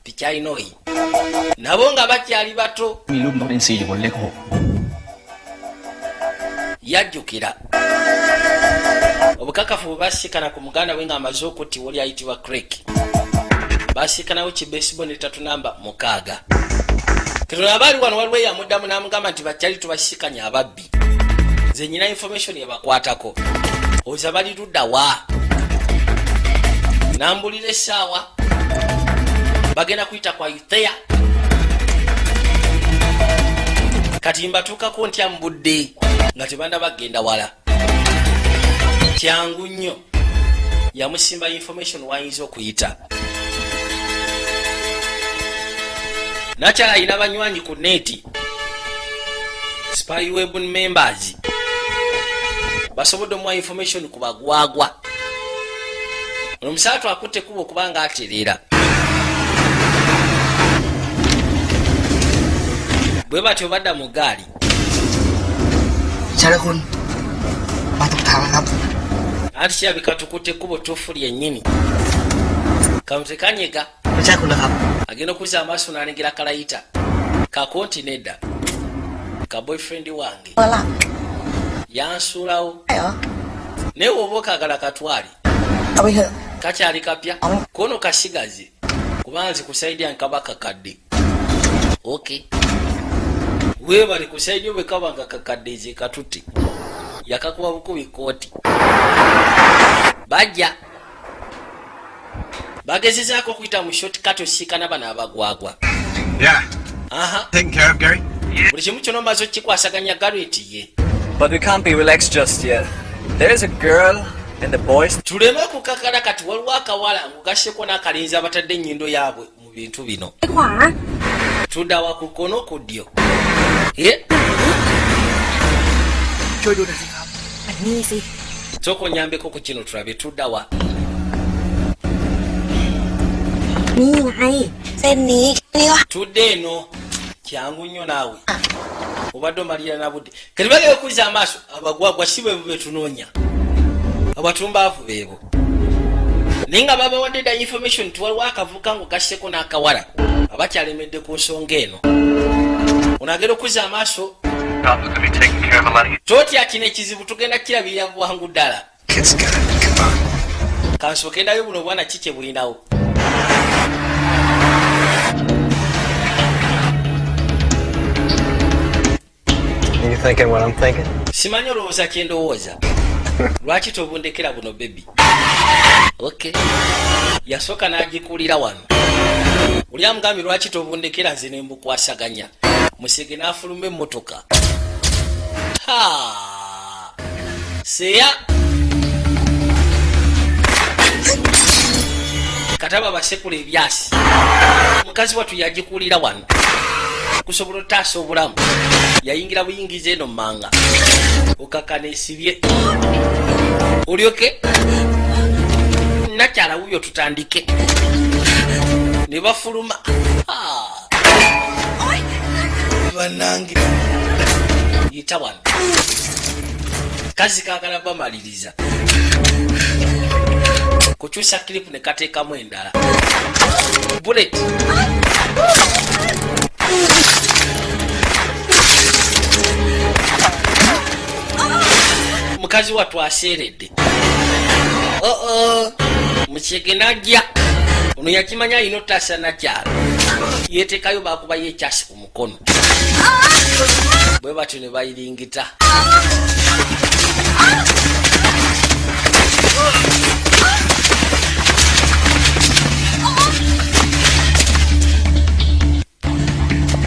pikyalinoyi nabo nga bakyali bato มีรูปนกอินทรีอยู่บนเลข 6 yajjukira obukakafu bwe basiikana ku muganda we ng'amaze okuttibwa oli ayitibwa crek basiikanawo kibesibo ne tatu namba 6 katono abaali wano waliwo eyamuddamu n'amugamba nti bakyali tubasiikanye ababbi nze nyina information yebakwatako oza bali ludda wa nambulira essaawa bagenda kuyita kwa Ithea kati mbatuukako ntya mu budde nga tebanda bagenda wala kyangu nnyo yamusimba information wayinza okuyita. Nakyala alina banywanyi ku neti, spy web members basobodde omuwa information ku bagwagwa. Omusatu akutte kubo kubanga atereera. Bwe batyo badda mu gaali. ใช่แล้วคุณมาถูกทางแล้วครับ Anti kirabika tukutte kubo ttofu lyennyini. Kamutekanyega ไม่ใช่คุณแล้วครับ agenda okuzza amaaso n'alengera kalayita ka kontinedda ka boyfriend wange เออล่ะ yansuulawo ใช่เหรอ naye woba okaagala katwali เอาไปเถอะ kakyali kapya kono kasigaze kubanga nze ku saidi yange kaba kakadde. Okay, weebale ku saidi yo bwe kaba nga kakadde ze katutte yakakuba bukubi kooti. Bajja bagezezaako okuyita mu shortcut osiikana bano abagwagwa. Yeah. Aha, Taken care of, Gary? buli kimu kyonna omaze okikwasaganya Garrett ye. But we can't be relaxed just yet. There's a girl and the boys. Tuleme kukakala kati waliwo akawala ngugasseko n'akalinzi abatadde ennyindo yaabwe mu bintu bino. ขวา Tuddawa ku kkono ku ddyo. ช่วยดูหน่อยสิครับ อันนี้สิ Sooka onyambeko ku kino tulabe tuddawa. นี่ไงเส้นนี้นี่ก็ Tudde eno kyangu nnyo naawe obadde omalira na budde. Kati bagenda okuzza amaaso abagwagwa si bwe betunoonya, abatumbaavu beebo. Naye nga babawadde dda information tiwaliwo akavubuka ng'ogasseko n'akawala abakyalemedde ku nsonga eno. Onaagenda okuzza amaaso totya kino ekizibu tugenda kirabirira bwangu ddala. Kansooka endayo buno obwana kike bulinawo. You thinking what I'm thinking? Simanyi olowooza kye ndowooza. Lwaki tobundekera buno bebi? Okay, yasooka n'agikulira wano. Oli amugambye lwaki tobundekera nze ne mbukwasaganya. Musege n'afuluma emmotoka. Seya kataba basekula ebyasi. Mukazi wattu yagikulira wano kusobola otaasa obulamu. Yayingira buyingiza eno mmanga okakana esibye olyoke nakyala wuyo tutandike ne bafuluma. Banange yita wano kazi kaagala bamaliriza kukyusa kilipu ne kateekamu endala. Bullet mukazi wattu aseeredde. Mukyege najja ono yakimanya alina otaasa nakyala yeteekayo bakubayo ekyasi ku mukono bwe batyo ne bayiringita.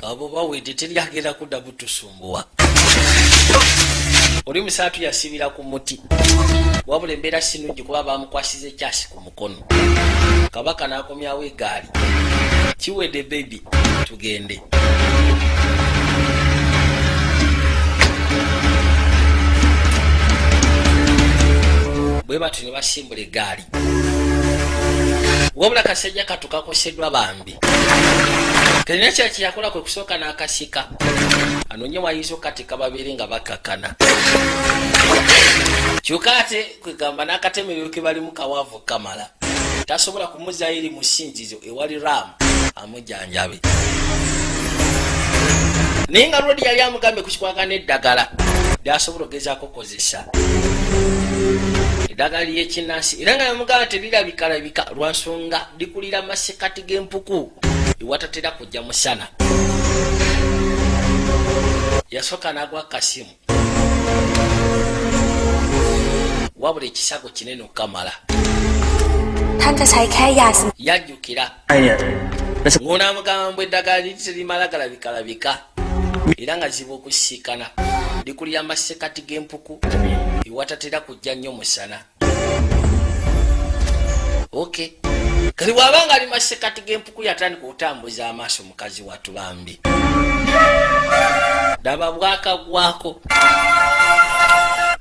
Abo bawedde teryagenda kudda butusumbuwa. Oli musaatu yasibira ku muti wabula embeera sinungi kuba bamukwasiza ekyasi ku mukono. Kabaka n'akomyawo egaali. Kiwedde baby tugende. Bwe batyo ne basimbula egaali. Wabula kasajja katu kakoseddwa bambi. Kalina kya kyakola kwe kusooka n'akasika anoonye wayinza okateeka babeere nga bakakana. Kyokka ate kwegamba n'akatemerero ke balimu kawaavu kamala. Tasobola kumuzaayo eri mu ssinzizo ewali Ramu amujjanjabe. Naye nga Lodi yali amugambye ku kikwagana eddagala lyasobola ogezaako kozesa. Eddagala ly'ekinnansi era nga yamugamba terirabika lwa nsonga likulira masekati g'empuku ewatatera kujja musana. Yasooka n'agwa kasimu wabula ekisago kinene okamala. ท่านจะใช้แค่ยาสมุน Yajjukira ไอ้เนี่ย ng'onaamugamba mbu eddagala liri terimala galabika era nga ziba okusiikana likulira masekati g'empuku ewatatera kujja nnyo musana. okay kali wabanga ali masekati gempuku yatandika okutambuza amaaso mukazi watu bambi daba bwaka gwako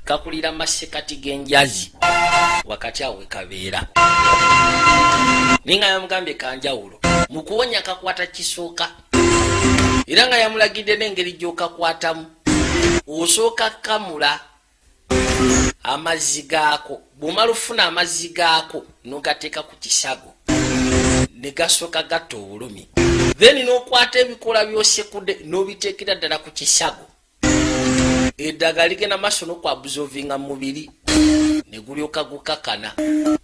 kakulira masekati genjazi wakati awe kabeera ninga yamugambye kanjawulo mukuwonya kakwata kisooka era nga yamulagidde n'engeri gy'okakwatamu osooka kamula amazzi gaako bw'omala ofuna amazzi gaako n'ogateeka ku kisago ne gasooka gatta obulumi then n'okwata ebikola by'osekudde n'obiteekera ddala ku kisago eddagala ligenda maaso n'okwabuzovinga mu mubiri ne gulyoka gukakana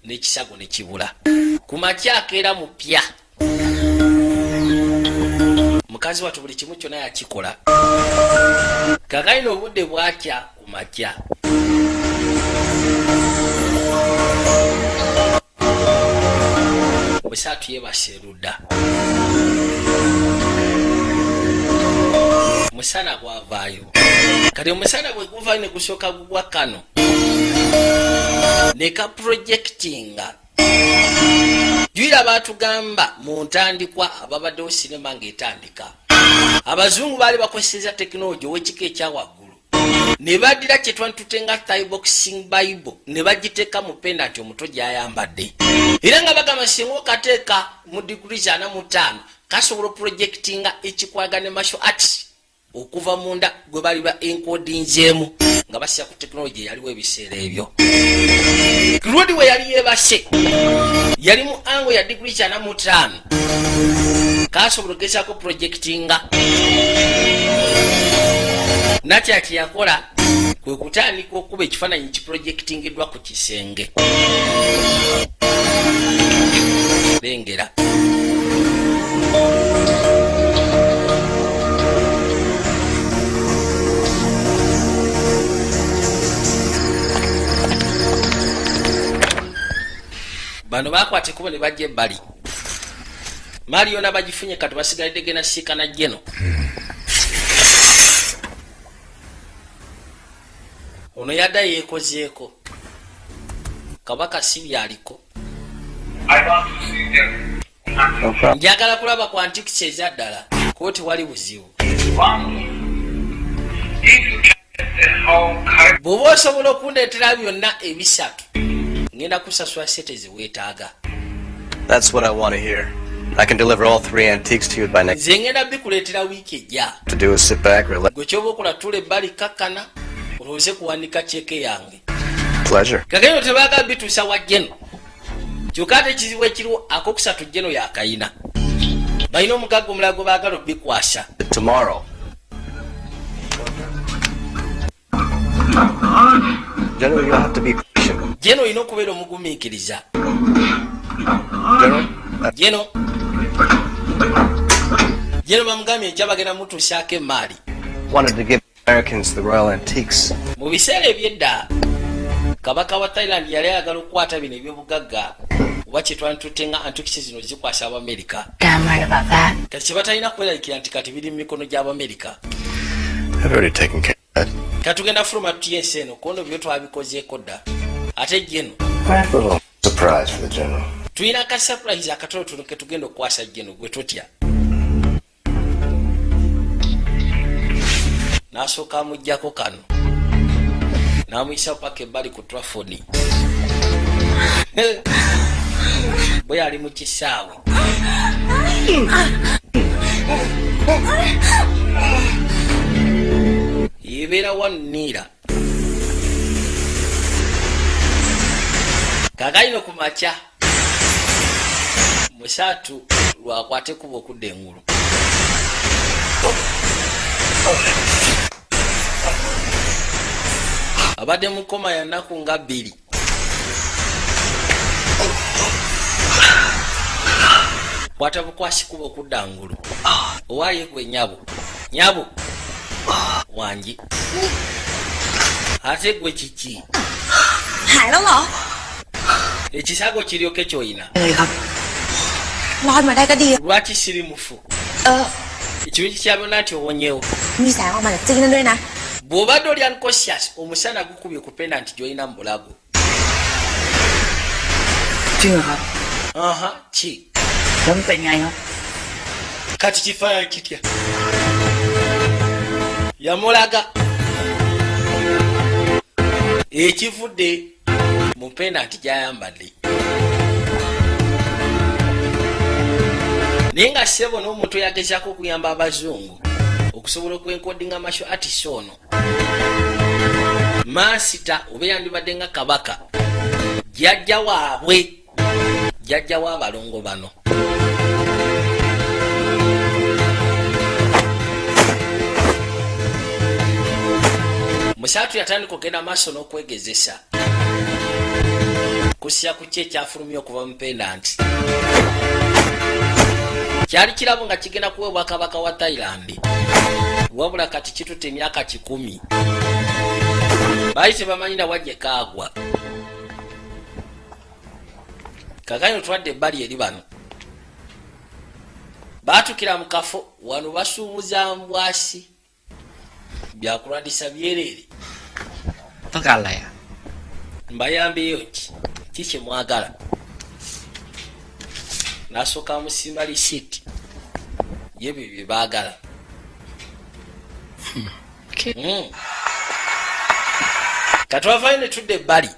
n'ekisago ne kibula ku makya akeera mupya mukazi watu buli kimu kyonna yakikola kakayina obudde bwakya ku makya bwesaatu yebase erudda musana gwavaayo kati omusana bwe guvaayo ne gusooka gugwa kano ne kaprojectinga jwira baatugamba mu ntandikwa ababaddewo sinema ng'etandika abazungu baali bakozeseza tekinologi ow'ekika ekyawaggulu ne baddira kye twantute thai-boxing bible ne bagiteeka mu pendant omuto gy'ayambadde era nga bagamba singa okateeka mu diguri 45 kasobola oprojectinga ekikwaga ne martial arts okuva munda gwe bali ba enkodinzeemu nga basira ku tekinologi eyaliwo ebiseera ebyo kirudi we yali yebase yali mu ango ya diguri 45 kasobola ogezaako projectinga nakyaki yakola kwe kutandika okuba ekifaananyi kiprojectingiddwa ku kisenge lengera bano bakwata ekubo ne bajja ebbali maali yona bagifunye kati basigalidde gena siikana jeno ono yadda yeekozeeko kabaka si byaliko njagala kulaba ku antikisi ezaddala kooti wali buzibu bw'oba osobola okundeetera byonna ebisatu ngenda kusasula sente zeweetaaga. That's what I want to hear. I can deliver all 3 antiques to you by next. Nze ngenda bikuleetera wiiki ejja. To do is sit back, relax. Gwe kyoba okola tula ebbali kakkana olowooze kuwanika kyeke yange. Pleasure. Kakeno tebaaga bituusa wa jeno. Kyokka ate ekizibu ekiriwo akokusatu jeno yakayina. Balina omugagga omulala gwe baagala obikwasa. Tomorrow. General, you'll have to be patient. Jeno olina okubeera omugumiikiriza. Jeno bamugambye enkya bagenda mutuusaako emaali. Wanted to give Americans the royal antiques. Mu biseera ebyedda kabaka wa Thailand yali ayagala okukwata bino ebyobugagga oba kye twanditutte nga antikisi zino zikwasa Abamerika. Kati kye batalina kweraliikira nti kati biri mu mikono gy'Abamerika. I've already taken care of that. Katugenda fuluma tutya ensi eno kono byo twabikozeeko dda ate jeno Surprise for the general. tulina ka surprise akatonotono ke tugenda okukwasa jeno gwe tutya. N'asooka amuggyako kano n'amuyisa paka ebbali ku Trafford bwe yali mu kisaawe. Yebeera wanniira kakayino ku makya musaatu lwakwate kuba okudda engulu. Abadde mu koma ya nnaku nga 2. Kwata bukwasi kuba okudda ngulu. Owaaye gwe nyabo wangi ate gwe kiki ekisago kiryoke kyoyina lwaki siri mufu ekirungi kya byonna nti owonyewo bw'obadde oli unconscious omusana gukubye ku pendant gy'olina mu bulago. aha ki แล้วมันเป็นไงครับ kati kifaananyi kitya yamulaga ekivudde mu pendanti gyayambadde naye nga ssebo n'omuntu yagezaako okuyamba abazungu okusobola okwenkodinga amasho artist ono Masita oba yandibadde nga kabaka jjajja waabwe jjajja w'abalongo bano Musatu yatandika okugenda maaso n'okwegezesa kusya ku kye ekyafulumya okuva mu pendanti kyali kirabo nga kigenda kuweebwa kabaka wa Thailand wabula kati kitutte emyaka 10 baali tebamanyira wajje kaagwa kakano twadde ebbali eri bano baatukira mu kafo wano basuubuza mbwasi byakulwadisa byerere ต้องการอะไรอ่ะ mbayambeyo ki kye mwagala nasooka musimba lisiiti yebyo bye baagala katwavayo ne tudde ebbali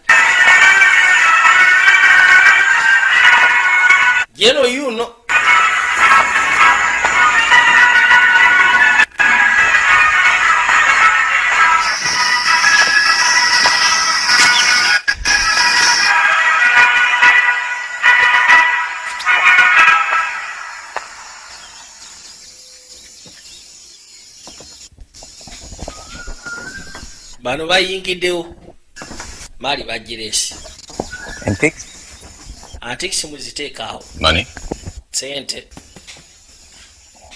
jeno yuno bano bayingiddewo maali bagiresi Antiques? antiques muziteekaawo Money?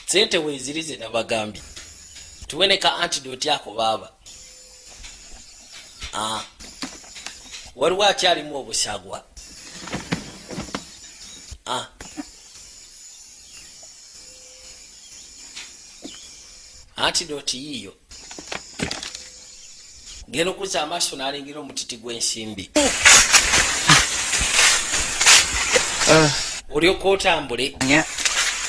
sente weezirize nabagambye tuweneka antidote ako baaba waliwo akyalimu obusagwa antidote yiyo ngeno kuza amaaso n'alengira omutiti gw'ensimbi olyoka otambule อย่างเงี้ย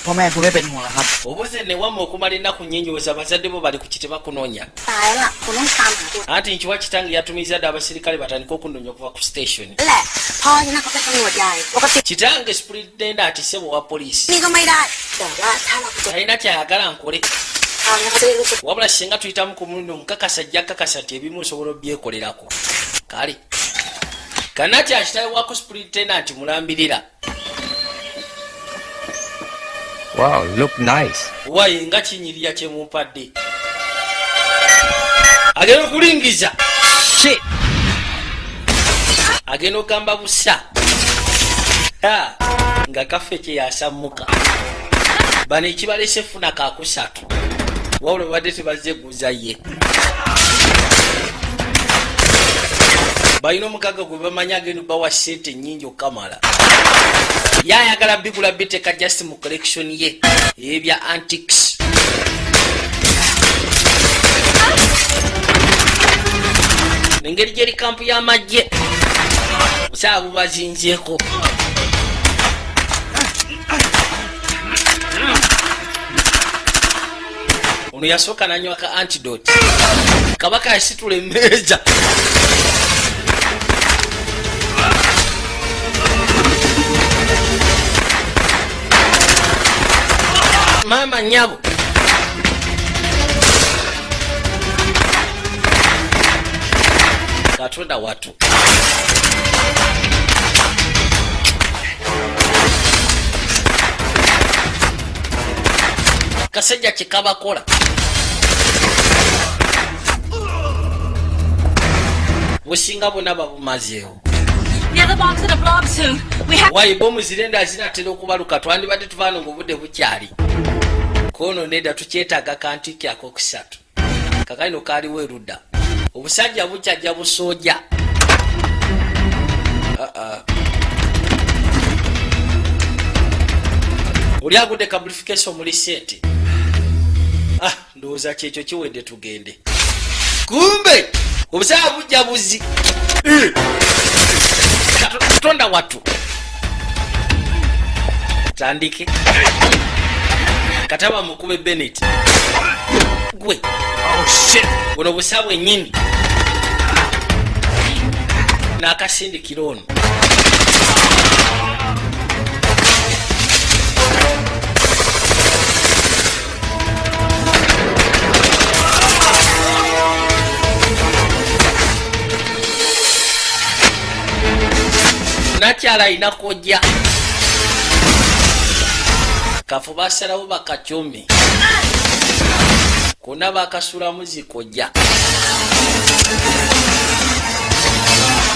พ่อแม่คุณไม่เป็นห่วงหรอครับ obuze ne wamma okumala ennaku nnyinyoza abazadde bo bali ku kiti bakunoonya ตายแล้วล่ะคุณต้องตามหาตัว anti nkiwa kitange yatumiza dde abasirikale batandika okunoonya okuva ku station นั่นแหละพ่อฉันน่ะเขาเป็นตำรวจใหญ่ปกติ kitange superintendent ssebo wa poliisi นี่ก็ไม่ได้แต่ว่าถ้าเราไปเจอ talina kyayagala nkole ทางเนี่ยเขาจะได้รู้สึก wabula singa tuyitamu ku mulundi omukakasa ajja kakasa nti ebimu osobola obyekolerako kale kanati akitabe wako superintendent mulambirira Wow, look nice. waye nga kinyirira kyemumpadde agenda okulingiza agenda okugamba busa nga kafe kyeyasammuka bano ekibalese funa kakusatu wabula babadde tebazzeguza ye balina omukaga gwe bamanyi agenda bawa sente nnyingi okukamala yayagala bigula biteka just mu collection ye ebya antiques nengeri gyeri kampu y'amagye busaa bubazinzeeko ono yasooka nanywa ka antidote kabaka yasitula emmeeza mama nyabo katonda watu kasajja kyekabakola businga bonna babumazeewo The other box in a blob soon. We have wayi bomu zirenda zinatera okubaluka twandibadde tuvaano ngaobudde bukyali kono nedda tukyetaaga kantiki akokusatu kakalino kaaliwo erudda obusajja bukyajja busooja oli agudde kabulification muli sente ndowooza kyekyo kiwedde tugende kumbe obusajja bujja buzi katonda watu tandike kataba mukube Bennett gwe buno busabwe nyini n'akasindikiro ono nakyala alina kojja kafu basalawo bakacyome konna bakasulamu zikojja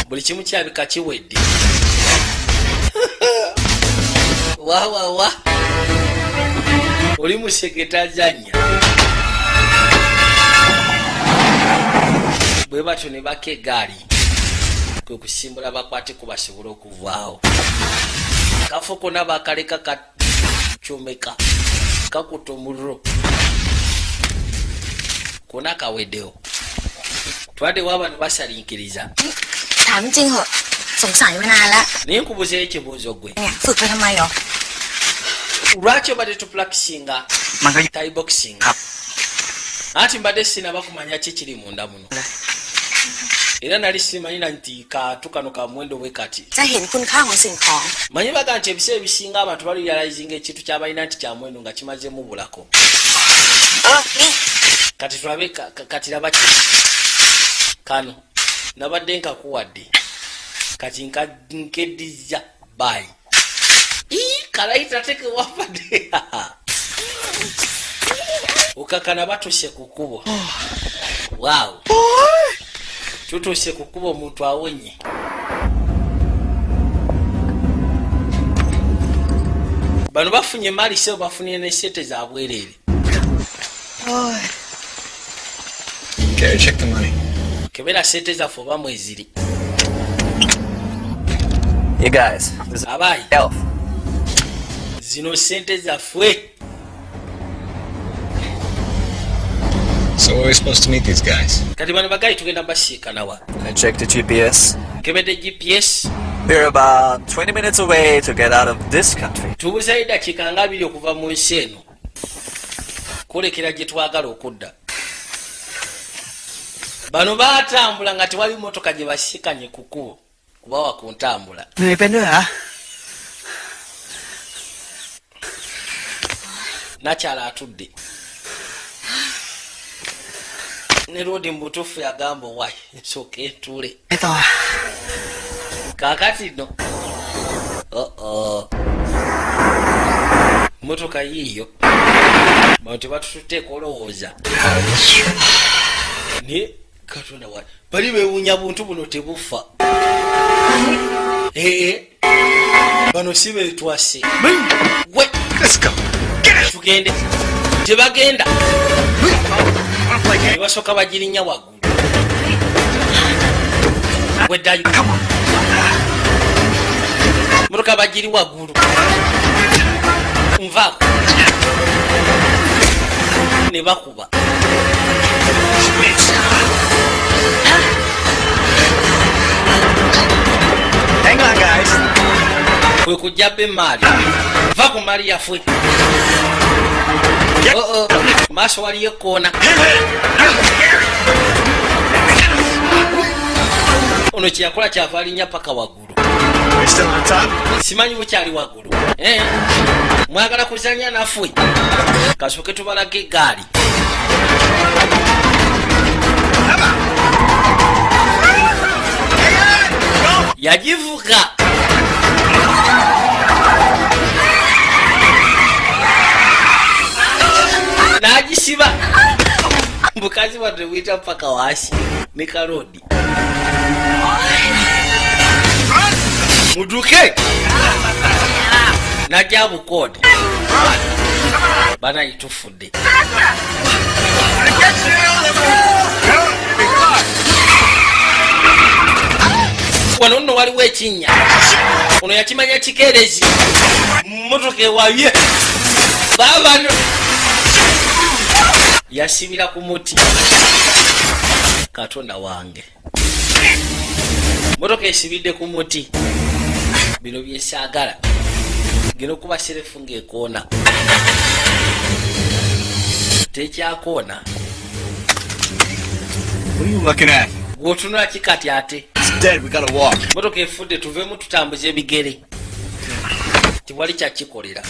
buli kimu kyabika kiwedde wawawa oli museketazanya bwe batyo ne baka egaali kwe kusimbula bakwateko basobole okuvaawo kafo konna bakaleka kacomeka kakuta omuliro konna kaweddewo twaddewo abantu basalinkiriza ถามจริงเหอะสงสัยมานานแล้ว naye nkubuzeeyo ekibuuzo gwe เนี่ยฝึกไปทำไมหรอ lwaki obadde tupulakisinga Thai boxing anti mbadde sinaba kumanya ki kiri munda muno era nali simanyira nti katu kano ka mwendo bwe kati จะเห็นคุณค่าของสิ่งของ manyi baga nti ebiseera ebisinga abantu balirealizinga ekintu kyabalina nti kya mwendo nga kimazemu bulako นี่ kati tulabe kati laba ki kano nabadde nkakuwadde kati nkeddiza bayi kalayita teke wapadde ukakana batuse ku kkubo wow tutuse ku kkubo omuntu awonye bano bafunye mali sebo bafunye nesente za bwereere Okay, check the money. kebera sente zaffe oba mweziri You guys, this is abayi Elf. zino sente zaffe So where are we supposed to meet these guys? kati bano bagayi tugenda basiikanawa I checked the GPS. kebedde GPS We're about 20 minutes away to get out of this country. tubuzayo dakiika nga 2 okuva mu nsi eno kulekera gye twagala okudda bano baatambula nga tewali motoka gye basikanye ku kkubo kubawa ku ntambula เหนื่อยเป็นด้วยเหรอ nakyala atudde ne roodi mu butuufu yagamba owayi nsooka entule ไปต่อ kaakati no motoka yiiyo bano tebatututeeka olowooza naye katonda wa bali bewuunya buntu buno tebufa bano si betwase we tugende tebagenda nebasooka bagirinya waggulu weddayo motoka bagiri waggulu nvaako ne bakuba Hang on, guys. kwe kujjaba emaali va ku maali yaffe maaso waliyo ekkoona ono kyeyakola kyava alinnya paka waggulu simanyi bukyali waggulu mwagala kuzanya naffe kasooke tubalaga eggaali yagivuga n'agisiba bukazi wadde buyita paka waasi ne kalodi muduke najja bukoodi banayitufudde wano nno waliwo ekinnya ono yakimanya kikeerezi mmotoka ewabye babano yasibira ku muti katonda wange motoka esibidde ku muti bino byesaagala gino kuba serefu ng'ekoona tekyakoona. What are you looking at? Gwotunula kikati ate. It's dead. We gotta walk. Motoka efudde tuvemu tutambuza ebigere. Tiwali kyakikolera.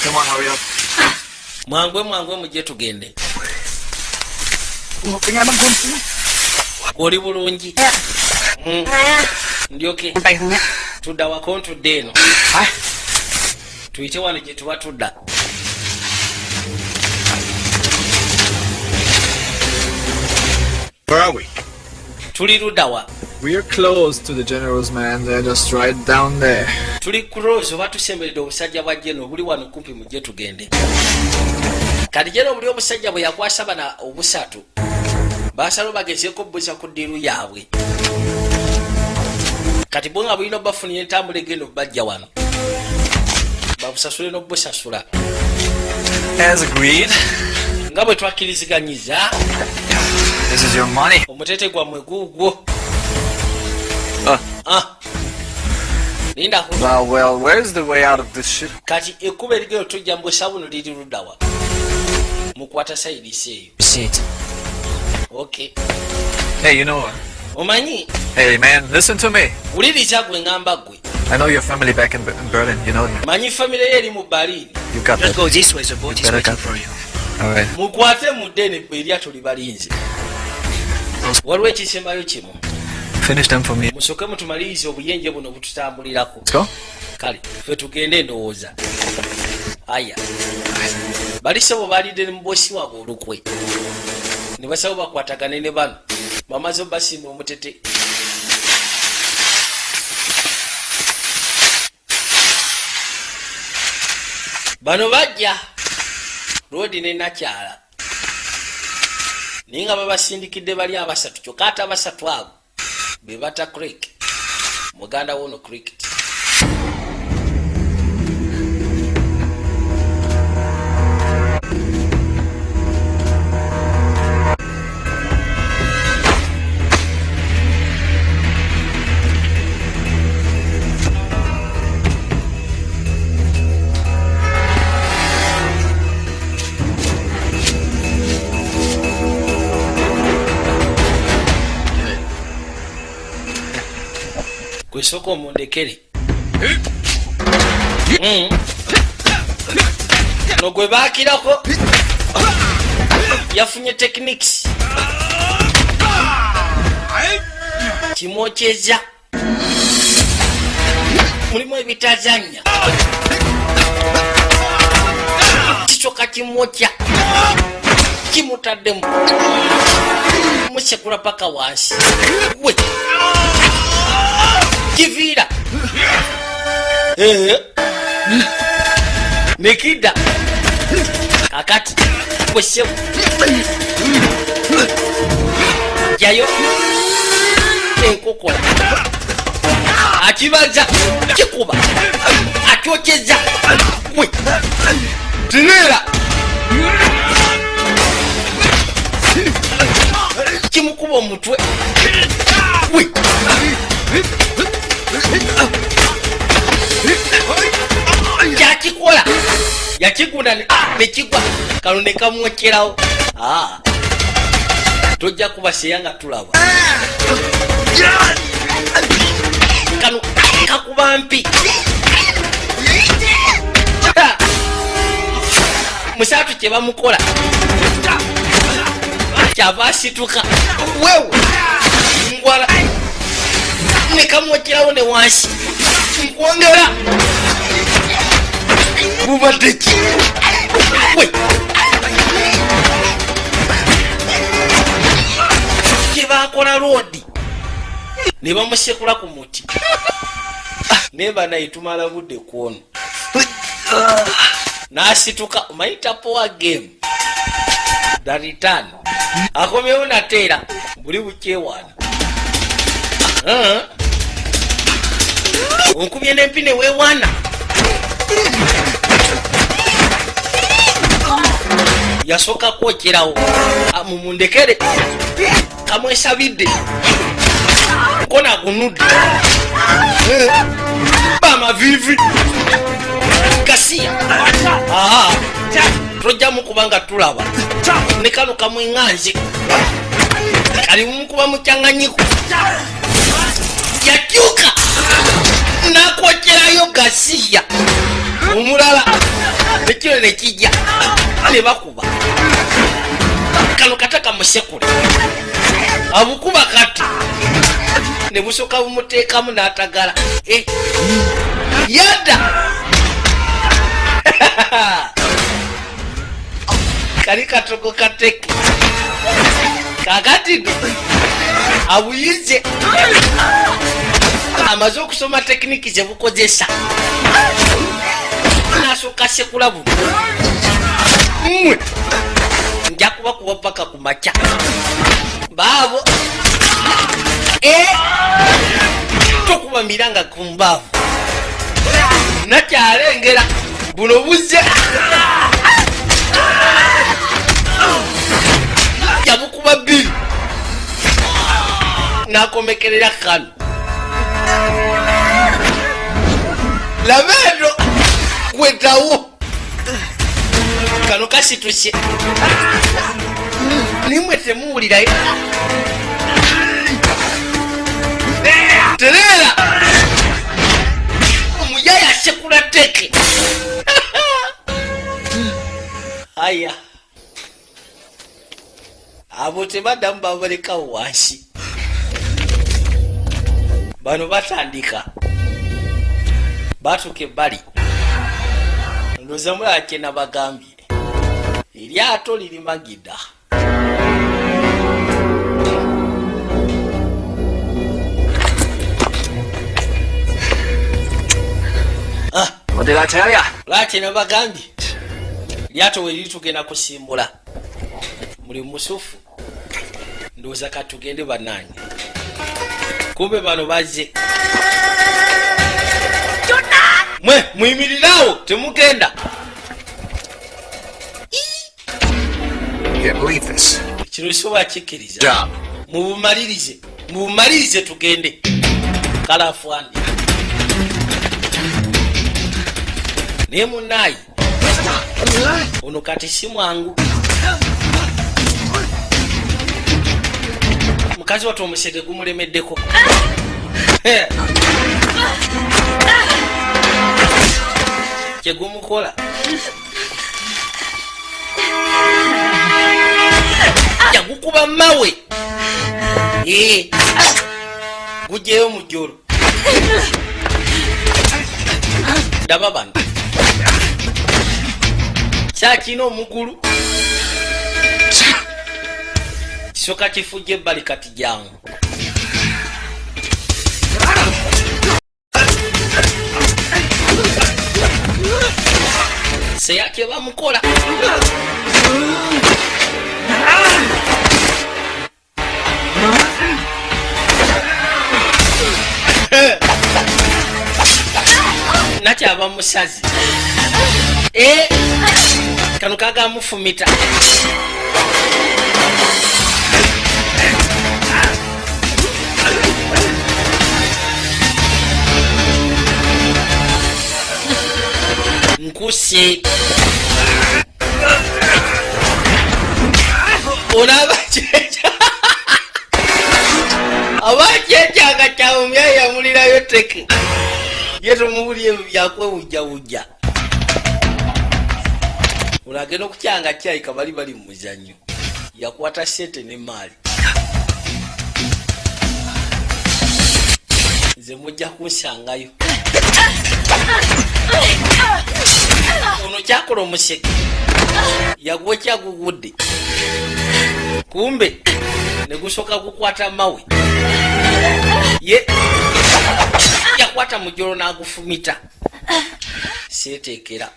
Come on, hurry up. Mwangwe mujje tugende. Oli bulungi. Ndyoke. Tudda wako ntudde eno. Tuyite wano gye tuba tudda. Where are we? Tuli luddawa. We're close to the general's man. They're just right down there. Tuli close oba tusemberedde obusajja bwa jeno buli wano kumpi mujje tugende. Kati jeno buli omusajja bwe yakwasa bana obusatu. Basalo bagezeeko bbuza ku ddiru yaabwe. Kati bwe nga bulina bafunye entambula egenda bajja wano. Babusasule n'obusasula. As agreed. Nga bwe twakkiriziganyiza. This is your money. Omutete gwammwe guugwo. Linda. Well, where's the way out of this shit? Kati ekkuba erigero tujja mbwe sabuno liri luddawa. Mukwata sayidi seeyo. Shit. Okay. Hey, you know what? Omanyi? Hey, man, listen to me. Wuliriza gwe ngamba gwe. I know your family back in Berlin, you know. Manyi family ye eri mu Berlin. You got Just that. go this way, the boat is waiting for you. All right. Mukwate mudde eryato libalinze. Waliwo ekisembayo kimu. Finish them for me. Musooke mutumalirize obuyenje buno bututambulirako. Let's go. Kale ffe tugende ndowooza. Aya. Bali sebo balidde ne mubosi waabwe olukwe. Ne basaba bakwatagane ne bano. Bamaze basimba omutete. Bano bajja. Rodi ne nakyala. Ninga babasindikidde bali abasatu kyokka ate abasatu abo be bata cricket. Muganda wono cricket. Kwesoko mundekere. No gwe baakirako. Yafunye techniques. Kimwokyeza. Mulimu ebitazanya. Kisoka kimwokya. Kimutaddemu. Musekula paka wansi. We. Kivira. Nekida. Kakati. Kweshevu. Yayo. Enkokola. Akibaza. Kikuba. Akyokyeza. We. Tinera. Kimukuba omutwe. We. Yakikola. Yakigunda nekigwa. Kano ne kamwokyerawo. Tojja kubaseya nga tulaba. Kano kakuba mpi. Musatu kye bamukola. Kyava asituka. Wewe. Ngwala. Ne kamwokyerawo ne wansi. Nkwongera. Bubadeki. We. Kibakola rodi. Ne bamusekula ku muti. Neba naye tumala budde kuono. Nasituka maita power game. The return. Akomewo nateera buli bukyewana. Onkubye n'empine weewana. Yasooka kwokyerawo. Mumundekere. Kamwesabidde. Kona gunudde. bamavivi Gasiya tojja mukubanga tulaba ne kano kamwinganze kali mukuba mukyanganyiko yakyuka nakwokerayo Gasiya omulala ekiro nekijja ne bakuba kano kataka musekule abukuba kati ne busoka bumuteekamu n'atagala yada kali katogo kateke kakati abuyize amaze okusoma tekiniki ze bukozesa nasooka sekula buno mmwe nja kubakuba paka ku makya baabo tokuba miranga ku mbaavu nakyalengera buno buzze yabukuba bbiri nakomekerera kano labeeno kwetawo kano kasituse nimwe temuwulirayo terera omuyaya asekula teke aya abo tebaddamu babalekawo wansi bano batandika batuuka ebbali ndowooza mulala kye nabagambye eryato liri magida What did I tell ya? lwaki nabagambye lyato we liri tugenda kusimbula muli musufu ndowooza katugende banange kumbe bano bazze mwe muyimirirawo temugenda kino kisobola kikkiriza mubumalirize tugende kalafwandi naye munaayi ono kati si mwangu mukazi watu omusege gumulemeddeko kyegumukola yagukuba mawe gujeyo mujolo ndaba bano kyakina omugulu kisoka kifujja ebbali kati jangu seyake bamukola nakyaba musazi kano kagamufumita nkuse onabajeja abajejanga kyamumya yamulirayo teke yetomubuli ebyo byakwewujjawujja olagenda okukyanga kyayika bali mu muzannyo yakwata sente ne maali nze mujja kunsangayo ono kyakola omuseke yagwa kyagugudde kumbe negusoka kukwata mawe ye yakwata mujolo n'agufumita seeteekera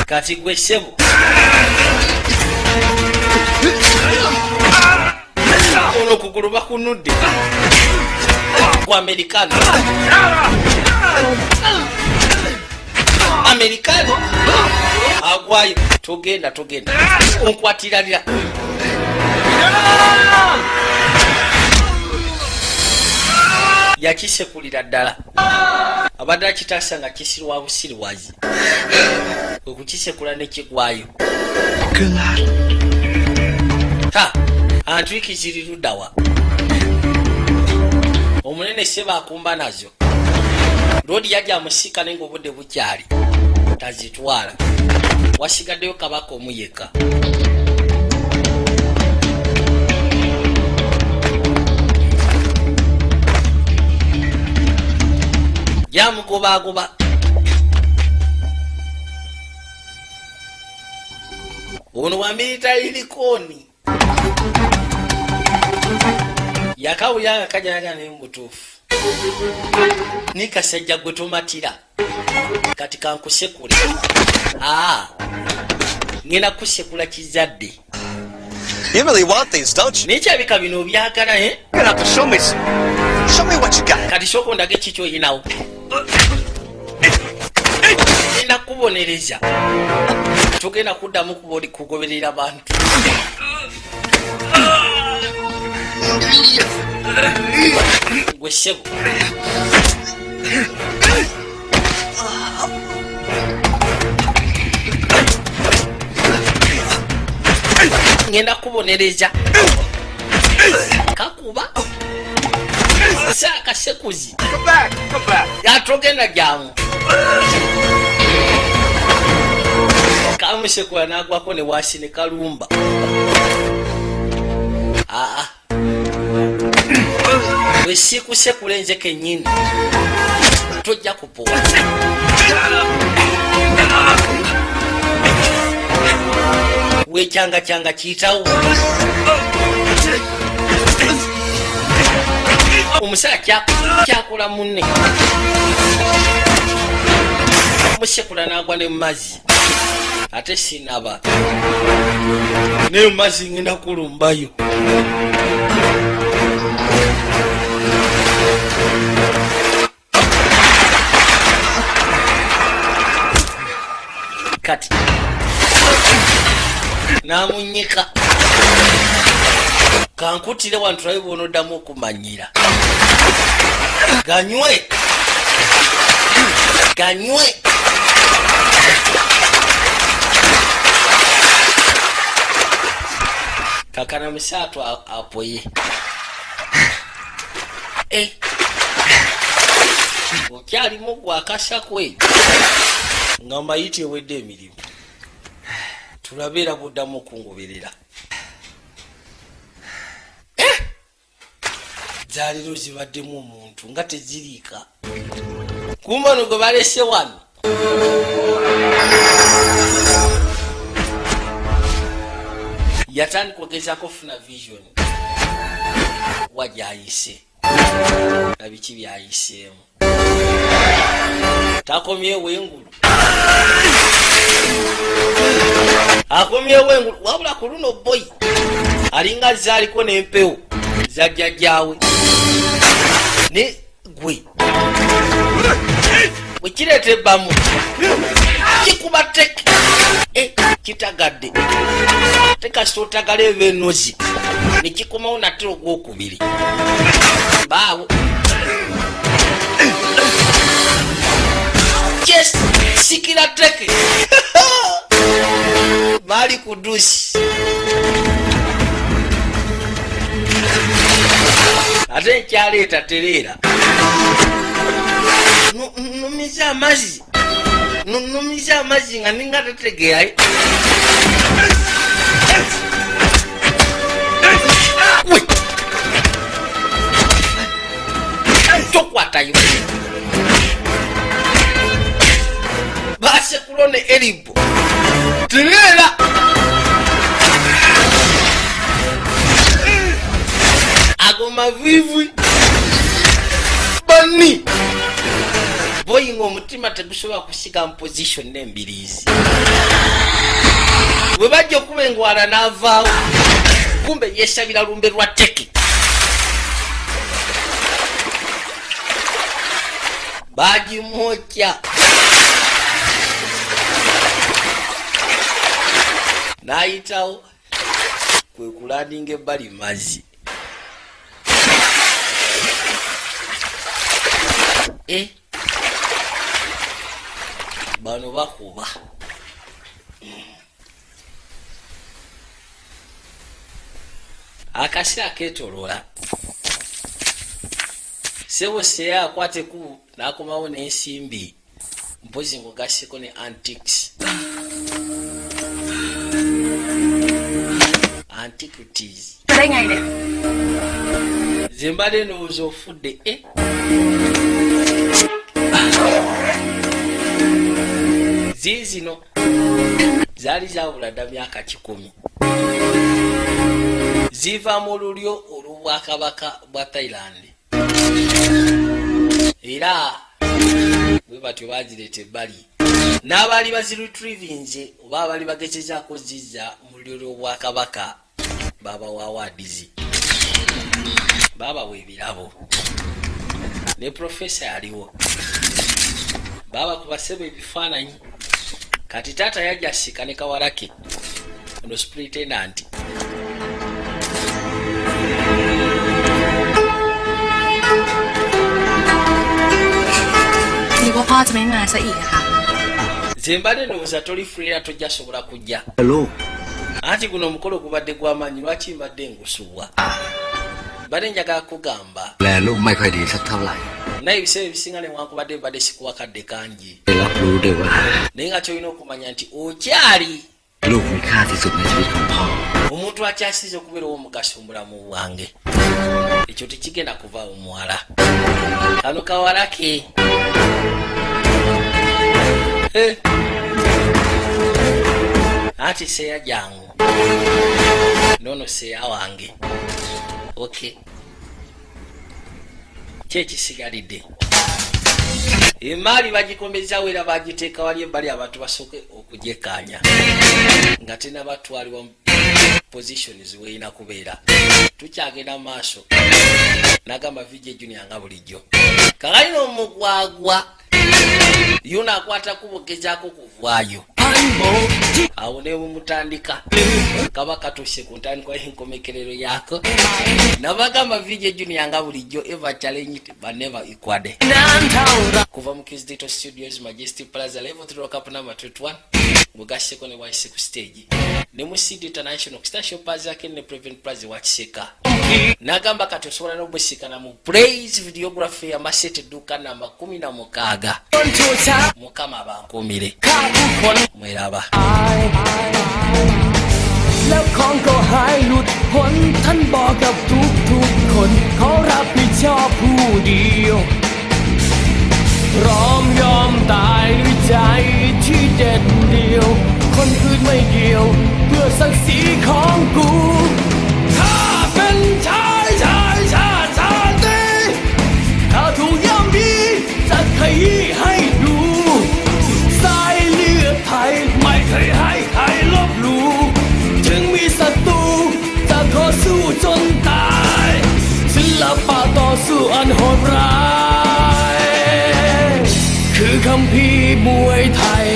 kati gwe ssebo ono okugulu bakunudde ku amerikano amerikano agwayo togenda onkwatiralira yakisekulira ddala abadde akitaasa nga kisirwa busirwazi okukisekula nekigwayo antwiki ziri luddawa omunene seba akumba nazo loodi yajja amusika naye ng'obudde bukyali tazitwala wasigaddeyo kabaka omuyeka yamugobagoba ono wa military likoni yakawulira kajanaga naye mubutuufu nikasajja gwe tomatira kati kankusekule ngenda kusekula kizadde. You really want these, don't you? Nekyabika bino byagala You're gonna have to show me what you got. kati sooka ondage kiki oyinawo ngenda kubonereza togenda kuddamu kugoberera bantu gwe ssebo ngenda kubonereza kakuba saakasekuzi yatogenda jamu kamusekula nagwako ne wasi ne kalumba bwe sikusekula enze kennyini tojja kupowa wekyanga kiyitawo omusala kyakola munne musekula nagwa ne mumazzi ate sinaba naye mumazzi ngenda kulumbayo kati namunyika kankutire wantu layo bonoddamu okumanyira ganywe kakana musatu apoye okyalimu gwakasakwe nga mayiti ewedde emirimu tulabeera buddamu okungoberera zaaliro zibaddemu omuntu nga teziriika kumbano gwe balese wano yatandika ogezaako ofuna vision wajayise nabiki byayiseemu takomyewo engulu akomyewo engulu wabula ku luno boyi alinga zaaliko n'empewo zajjajjaawe ne gwe wekireeta ebbamu kikuba teke kitagadde tekasita otagala eba enozi nekikomawo nate ogwokubiri baawo sikira teke maali kudusi ate nkyaleeta tereera numiza amazzi nga ninga tategeerayo tokwatayo basekulo ne eribo tereera agoma vivwi bani boyinga omutima tegusobola kusiga mu position n'embiriizi bwe bajja okuba engwala n'avaawo kumbe yesabira lumbe lwa teke bagimwokya n'ayitawo kwe kulandinga ebbali mazzi bano bakuba akaseera ketolola sebo seya akwateku n'akomawo n'ensimbi mpozi ng'ogasseko ne antiques antiquities zembadde ndowooza ofudde ziizino zaali zabula dda myaka 10 ziva mu lulyo olw'obwakabaka bwa Thailand era bwe batyo bazireeta ebbali n'abaali baziretrievinze oba abaali bagezezaako zizza mu lulyo lw'obwakabaka babawa awards babawa ebirabo ne profesa yaliwo babakubaseba ebifaananyi kati taata yajja sika ne kawalake ono superintendent zembadde ndowooza toli freera tojja sobola kujja anti guno omukolo gubadde gw'amaanyi lwaki mbadde ngusubwa badde njagala kugamba naye ebiseera ebisinga newankubadde mbadde sikuwa kadde kangi naye nga kyolina okumanya nti okyali omuntu akyasiza okubeera ow'omugaso mu bulamu bwange ekyo tekigenda kuvaawo muwala kano kawalake anti seya jangu nono seya wange okay kyekisigalidde emaali bagikomezaawo era bagiteeka wali ebbali abantu basooke okugyekkaanya nga tena batwalibwa positions weerina kubeera tukyagenda mu maaso nagamba vijje junior nga bulijjo kakalina omugwagwa yuno akwata kubogezaako kuvaayo awo ne bumutandika kaba katuuse ku ntandikwa y'enkomekerero yaako nabagamba vijje junior nga bulijjo eva challenge but never equade kuva mu Kids Digital Studios Majestic Plaza level 3 Cup number 21 mugasseko ne waise ku stage ne mu CD International Star Shoppers yake ne Prevent Plaza wakiseka nagamba kati osobola n'obusikana mu Praise Videography amasete duka namba 16 mukama bankumire mweraba แล้วของก็หายหลุดพ้นท่านบอกกับทุกคนเขารับผิดชอบผู้เดียวพร้อมยอมตายด้วยใจที่เด็ดเดียวคนอื่นไม่เกี่ยวเพื่อศักดิ์ศรีของกูข้าเป็นชายชาติถ้าถูกย่ำยีจะขยี้ให้ดูสายเลือดไทยไม่เคยให้ใครลบหลู่ถึงมีศัตรูจะขอสู้จนตายศิลปะต่อสู้อันโหดร้ายคือคัมภีร์มวยไทย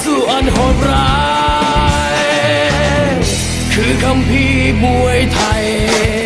สู้อันโหดร้ายคือคัมภีร์มวยไทย